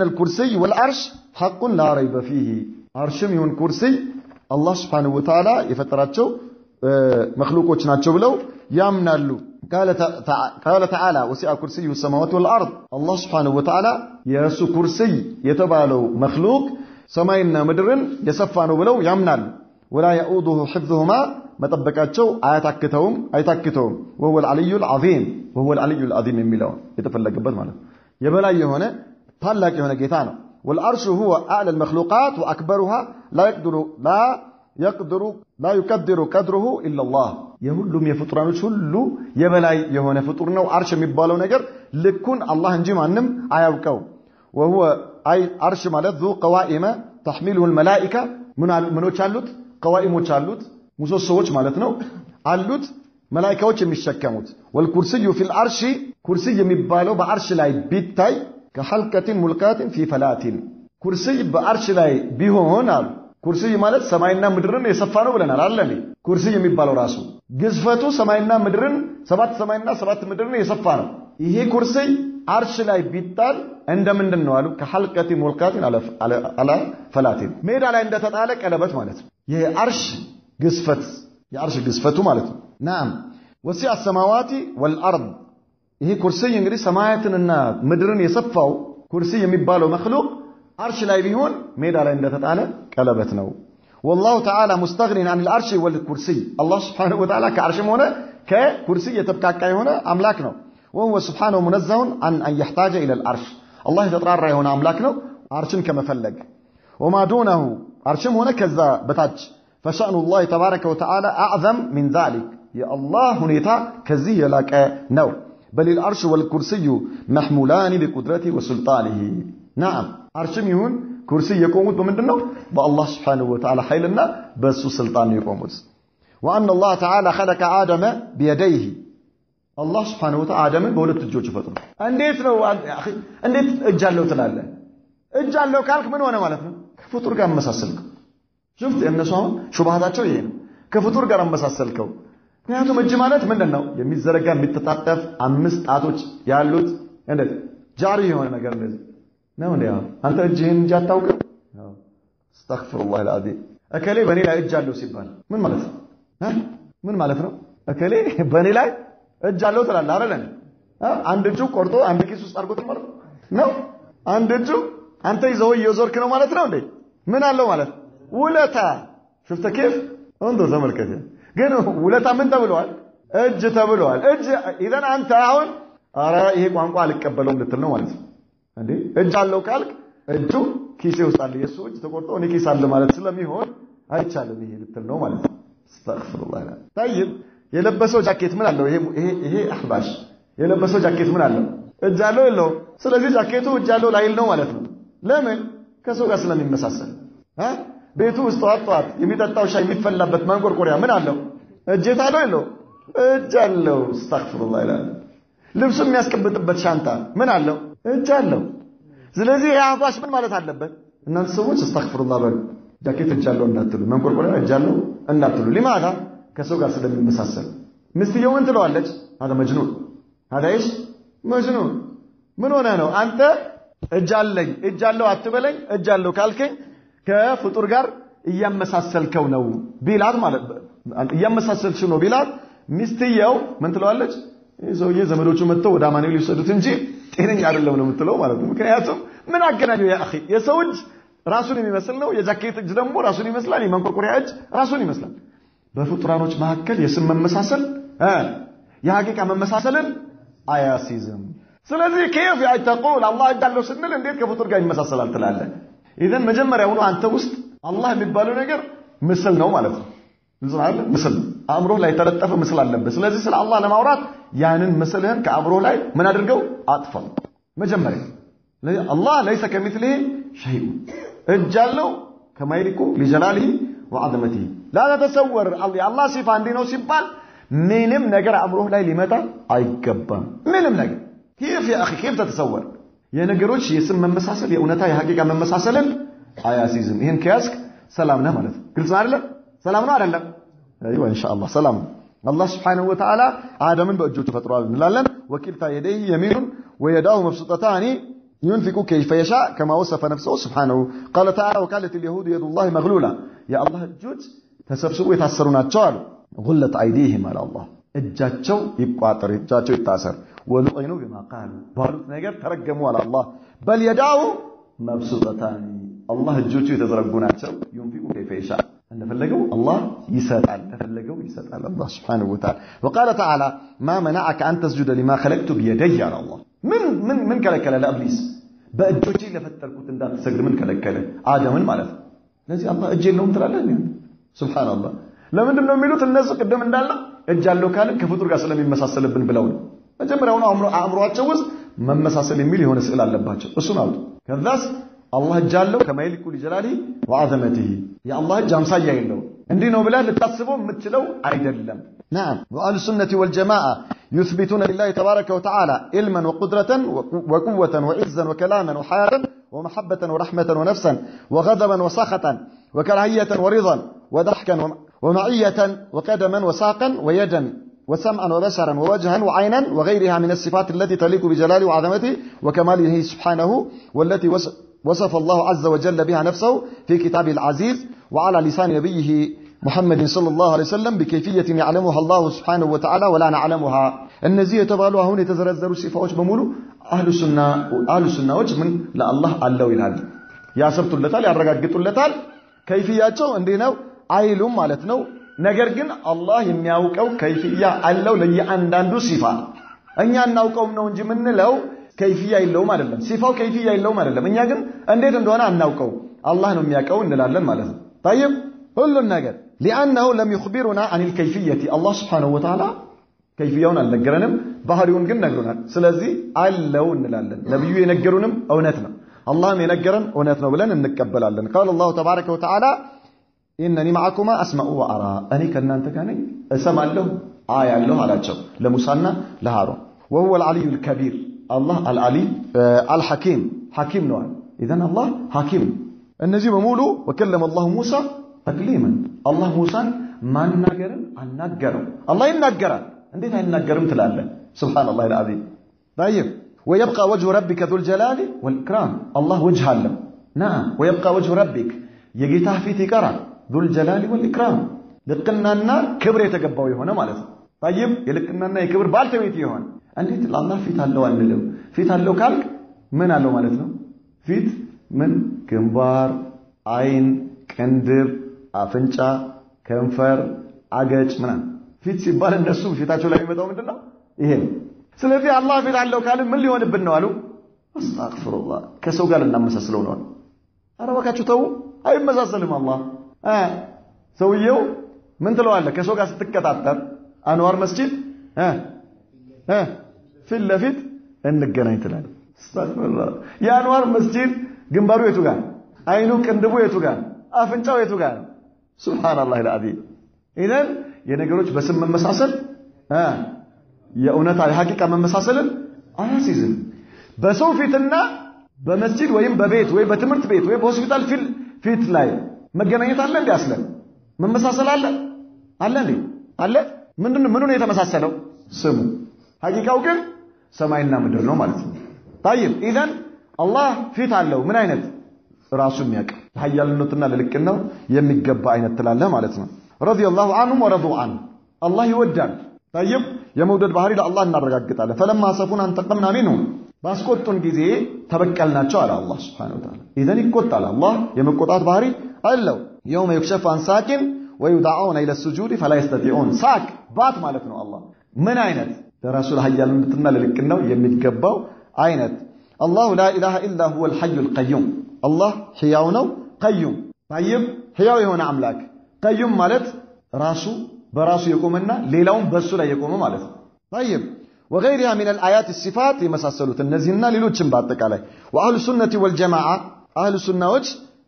الكرسي والعرش حق لا ريب فيه عرشم يكون كرسي الله سبحانه وتعالى يفتراቸው مخلوقዎች ናቸው ብለው ያምናሉ قال تعالى وسع كرسيه السماوات والارض الله سبحانه وتعالى የሱ ኩርሲይ የተባለው مخلوق ሰማይና ምድርን የሰፋ ነው ብለው ያምናሉ ولا يؤوده حفظهما መጠበቃቸው አይታክተውም وهو العلي العظيم وهو العلي العظيم የሚለው የተፈለገበት ማለት የበላይ የሆነ ታላቅ የሆነ ጌታ ነው والعرش هو اعلى المخلوقات واكبرها لا يقدر قدره الا الله የሁሉም የፍጡራኖች ሁሉ የበላይ የሆነ ፍጡር ነው አርሽ የሚባለው ነገር ልኩን አላህ እንጂ ማንም አያውቀው وهو اي عرش ማለት ذو قوائم تحمله الملائكه ምኖች አሉት قوائمዎች አሉት ሙሰሶዎች ማለት ነው አሉት መላእክቶች የሚሸከሙት والكرسي في العرش ኩርሲይ የሚባለው በአርሽ ላይ ቢታይ كحلقة ملقاة في فلات ኩርሲይ በአርሽ ላይ ቢሆን አሉ ኩርሲይ ማለት ሰማይና ምድርን የሰፋ ነው ብለናል አይደል ኩርሲይ የሚባለው ራሱ ግዝፈቱ ሰማይና ምድርን ሰባት ሰማይና ሰባት ምድርን የሰፋ ነው ይሄ ኩርሲይ አርሽ ላይ ቢጣል እንደምንድን ነው አሉ ከሐልቀቲ ሙልቃቲን አላ ፈላቲን ሜዳ ላይ እንደተጣለ ቀለበት ማለት ነው የአርሽ ግዝፈቱ ማለት ነው نعم وسع السماوات والارض ይሄ ኩርሲይ እንግዲህ ሰማያትንና ምድርን የሰፋው ኩርሲይ የሚባለው مخلوق አርሽ ላይ ቢሆን ሜዳ ላይ እንደተጣለ ቀለበት ነው والله تعالى مستغني عن العرش والكرسي الله سبحانه وتعالى كعرشም ሆነ ከኩርሲይ የተብቃቃ የሆነ አምላክ ነው وهو سبحانه منزه عن ان يحتاج الى العرش الله የተጠራራ የሆነ አምላክ ነው አርሽን ከመፈለግ وما دونه አርሽም ሆነ ከዛ በታች فشأن الله تبارك وتعالى اعظم من ذلك يا الله ሁኔታ ከዚህ የላቀ ነው بل العرش والكرسي محمولان بقدرته وسلطانه نعم አርሽም ይሁን ኩርሲይ የቆሙት በምንድነው በአላህ Subhanahu Wa Ta'ala ኃይልና በሱ ስልጣን የቆሙት وان الله تعالى خلق آدم بيديه الله Subhanahu Wa Ta'ala አደምን በሁለት እጆቹ ፈጥሮ እንዴት ነው እንዴት እጅ አለው ትላለህ እጅ አለው ካልክ ምን ሆነ ማለት ነው ከፍጡር ጋር መሳሰልከው ሹፍት እነሱ አሁን ሹብሃታቸው ይሄ ነው ከፍጡር ጋር መሳሰልከው ምክንያቱም እጅ ማለት ምንድነው የሚዘረጋ የሚተጣጠፍ አምስት ጣቶች ያሉት እንዴት ጃሪ የሆነ ነገር ነው እንዴ አንተ እጅህን እንጂ አታውቅም አስተግፍሩላህ العظيم እከሌ በኔ ላይ እጅ አለው ሲባል ምን ማለት ነው እከሌ በኔ ላይ እጅ አለው ትላለህ አይደል አንድ እጁ ቆርጦ አንድ ኪስ ውስጥ አድርጎት ማለት ነው አንድ እጁ አንተ ይዘው እየዞርክ ነው ማለት ነው እንዴ ምን አለው ማለት ውለታ شفت كيف እንዶ ተመልከተ ግን ውለታ ምን ተብሏል እጅ ተብሏል እጅ ኢዘን አንተ አሁን አረ ይሄ ቋንቋ አልቀበለውም ልትል ነው ማለት ነው እንዴ እጅ አለው ካልክ እጁ ኪሴ ውስጥ አለ የሱ እጅ ተቆርጦ ኪስ አለ ማለት ስለሚሆን አይቻልም ይሄ ልትል ነው ማለት ነው አስተግፍሩላህ طيب የለበሰው ጃኬት ምን አለው? ይሄ አህባሽ የለበሰው ጃኬት ምን አለው? እጅ አለው የለው? ስለዚህ ጃኬቱ እጅ አለው ላይል ነው ማለት ነው። ለምን? ከሰው ጋር ስለሚመሳሰል። ቤቱ ውስጥ ጠዋት የሚጠጣው ሻይ የሚፈላበት ማንቆርቆሪያ ምን አለው? እጀታ አለው የለው? እጅ አለው። አስተግፍሩላህ ይላል። ልብሱ የሚያስቀምጥበት ሻንጣ ምን አለው? እጅ አለው። ስለዚህ ያ አህባሽ ምን ማለት አለበት? እናንተ ሰዎች አስተግፍሩላህ በሉ። ጃኬት እጅ አለው እንዳትሉ፣ መንቆርቆሪያ እጅ አለው እንዳትሉ። ሊማዳ ከሰው ጋር ስለሚመሳሰል። ሚስትየው ምን ትለዋለች? هذا مجنون هذا ايش مجنون ምን ሆነ ነው አንተ እጅ አለኝ እጅ አለው አትበለኝ እጅ አለው ካልከኝ ከፍጡር ጋር እያመሳሰልከው ነው ቢላት ማለት እያመሳሰልሽ ነው ቢላት ሚስትየው ምን ትለዋለች? ይዘውዬ ዘመዶቹ መጥተው ወደ አማኑኤል ይወሰዱት እንጂ ጤነኛ አይደለም ነው የምትለው ማለት ነው። ምክንያቱም ምን አገናኘው ያ اخي የሰው እጅ ራሱን የሚመስል ነው፣ የጃኬት እጅ ደግሞ ራሱን ይመስላል፣ የመንቆርቆሪያ እጅ ራሱን ይመስላል። በፍጡራኖች መካከል የስም መመሳሰል የሐቂቃ መመሳሰልን አያሲዝም። ስለዚህ كيف يتقول الله እጃለው ስንል እንዴት ከፍጡር ጋር ይመሳሰላል ትላለህ? ኢዘን መጀመሪያውኑ አንተ ውስጥ አላህ የሚባለው ነገር ምስል ነው ማለት ነው። እንዝራለ ምስል አእምሮ ላይ ተለጠፈ ምስል አለበት። ስለዚህ ስለ አላህ ለማውራት ያንን ምስልህን ከአእምሮ ላይ ምን አድርገው አጥፋው መጀመሪያ። አላህ ليس كمثله شيء እጃለው كما يليق لجلاله وعظمته لا تتصور الله صفه عندي ነው ሲባል ምንም ነገር አእምሮ ላይ ሊመጣ አይገባም። ምንም ነገር كيف يا اخي كيف تتصور የነገሮች የስም መመሳሰል የእውነታ የሐቂቃ መመሳሰልን አያሲዝም። ይሄን ከያዝክ ሰላም ነህ ማለት ነው። ግልጽ አይደለም? ሰላም ነው አይደለም? አይዋ ኢንሻአላህ ሰላም ነው። አላህ Subhanahu Wa Ta'ala አደምን በእጆቹ ፈጥሯል እንላለን። ወኪልታ የደይ የሚኑን ወየዳው መብሱጠታኒ ينفق كيف يشاء كما وصف نفسه سبحانه قال تعالى وكالت اليهود يد الله مغلولة يا الله الجود تسبسبوا يتاثروا ናቸው አሉ غلت ايديهم على الله እጃቸው ይቋጠር እጃቸው ይታሰር ወሉቀይኑ بما قالوا ባሉት ነገር ተረገሙ على الله بل يداه مبسوطتان الله እጆቹ የተዘረጉ ናቸው ينفق كيف يشاء እንደፈለገው الله ይሰጣል እንደፈለገው ይሰጣል الله سبحانه وتعالى وقال تعالى ما منعك أن تسجد لما خلقت بيدي على الله من كلكله ለኢብሊስ በእጆቼ ለፈጠርኩት እንዳትሰግድ ምን ከለከለ? አደምን ማለት ነው። ስለዚህ አላህ እጅ የለውም ትላለህ እንዴ? ሱብሃንአላህ። ለምንድን ነው የሚሉት እነሱ ቅድም እንዳለ እጅ አለው ካለ ከፍጡር ጋር ስለሚመሳሰልብን ብለው ነው። መጀመሪያው አእምሮአቸው ውስጥ መመሳሰል የሚል የሆነ ስዕል አለባቸው። እሱን አውጡ። ከዛስ አላህ እጅ አለው كما يليق لجلاله وعظمته የአላህ እጅ አምሳያ የለው እንዲህ ነው ብለህ ልታስበው የምትችለው አይደለም። نعم وأهل السنة والجماعة يثبتون لله تبارك وتعالى علما وقدرة وقوة وعزا وكلاما وحياة ومحبة ورحمة ونفسا وغضبا وسخطا وكراهية ورضا وضحكا ومعية وقدما وساقا ويدا وسمعا وبشرا ووجها وعينا وغيرها من الصفات التي تليق بجلاله وعظمته وكماله سبحانه والتي وصف الله عز وجل بها نفسه في كتابه العزيز وعلى لسان نبيه محمد صلى الله عليه وسلم بكيفية يعلمها الله سبحانه وتعالى ولا نعلمها النزي يتبالوا هون يتزرزروا صفات بمولو أهل السنة من لا الله الله ይላል ያሰርቱለታል ያረጋግጡለታል ከይፍያቸው እንዴነው አይሉም ማለት ነው። ነገር ግን አላህ የሚያውቀው ከይፍያ አለው ለየአንዳንዱ ሲፋ እኛ እናውቀውም ነው እንጂ ምንለው ከይፍያ የለውም አይደለም። ሲፋው ከይፍያ የለውም አይደለም። እኛ ግን እንዴት እንደሆነ አናውቀው አላህ ነው የሚያውቀው እንላለን ማለት ነው። طيب ሁሉን ነገር لأنه لم يخبرنا عن الكيفية الله سبحانه وتعالى كيفيون አልነገረንም ባህሪውን ግን ነግሮናል። ስለዚህ አለው እንላለን። ነብዩ የነገሩንም እውነት ነው አላህም የነገረን እውነት ነው ብለን እንቀበላለን። قال الله تبارك وتعالى إنني معكما أسمع وأرى أني كنانت كاني أسمع له آية له على جو لموسى لهارون وهو العلي الكبير الله العلي الحكيم حكيم نوع إذن الله حكيم النجيب مولو وكلم الله موسى تكليما الله موسى ما ننقرن النقرن الله ينقرن عندنا ينقرن تلاله سبحان الله العظيم. طيب ويبقى وجه ربك ذو الجلال والإكرام الله وجه له نعم ويبقى وجه ربك يجيته في تكرار ذو الجلال والإكرام لقنانا كبر يتقبوا هنا مالته. طيب يلقنانا يكبر بالتويت يهون أنت الله فيت هاللو أنلو فيت هاللو كالك من هاللو مالته فيت من كمبار عين كندب أفنشا كنفر عجج منان فيت سبال الناس فيتاتشوا لا يمدوا من الله إيه ስለዚህ አላህ ፊት አለው ካለ ምን ሊሆንብን ነው አሉ? አስተግፍሩላህ ከሰው ጋር እናመሳስለው ነው። አረ ወካችሁ ተው አይመሳሰልም አላህ ሰውየው ምን ትለዋለህ ከሰው ጋር ስትከታተር አንዋር መስጂድ ፊት ለፊት እንገናኝ ትላለህ አስተግፍሩላህ የአንዋር መስጂድ ግንባሩ የቱ ጋር አይኑ ቅንድቡ የቱ ጋር አፍንጫው የቱ ጋር ሱብሃንአላህ العظيم ኢዘን የነገሮች በስም መመሳሰል የእውነታ የሐቂቃ መመሳሰልን አያስይዝም በሰው ፊትና በመስጂድ ወይም በቤት ወይ በትምህርት ቤት ወይ በሆስፒታል ፊት ላይ መገናኘት አለ እንዴ አስለም መመሳሰል አለ እንዴ አለ ምንድነው ምኑ ነው የተመሳሰለው ስሙ ሐቂቃው ግን ሰማይና ምድር ነው ማለት ነው طيب اذا አላህ ፊት አለው ምን አይነት ራሱ የሚያውቅ ኃያልነትና ለልቅናው የሚገባ አይነት ተላለ ማለት ነው ረዲየላሁ ዐንሁም ወረዱ ዐን አላህ ይወዳል طيب የመውደድ ባህሪ ለአላህ እናረጋግጣለን فلما صفونا انتقمنا منهم ባስቆጡን ጊዜ ተበቀልናቸው አለ አላህ Subhanahu Wa Ta'ala اذا ይቆጣል አላህ የመቆጣት ባህሪ አለው يوم يكشف عن ساق ويدعون الى السجود فلا يستطيعون ساق ባት ማለት ነው አላህ ምን አይነት ለራሱል ኃያልነትና ለልቅናው የሚገባው አይነት الله لا اله الا هو الحي القيوم الله ሕያው ነው قيوم طيب ሕያው የሆነ አምላክ قيوم ማለት ራሱ በራሱ የቆመና ሌላውን በሱ ላይ የቆመ ማለት ነው طيب وغيرها من الآيات الصفات يمساسلوت እነዚህና ሌሎችም በአጠቃላይ واهل السنه والجماعه اهل السنه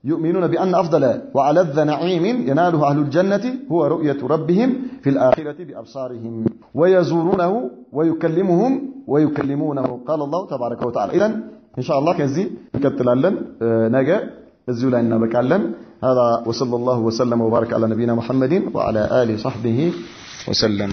يؤمنون بأن أفضل وألذ نعيم يناله أهل الجنة هو رؤية ربهم في الآخرة بأبصارهم ويزورونه ويكلمونه قال الله تبارك وتعالى إذن إن شاء الله كذي نكتلالن نجا الزولين بكالن هذا وصلى الله وسلم وبارك على نبينا محمد وعلى آله صحبه وسلم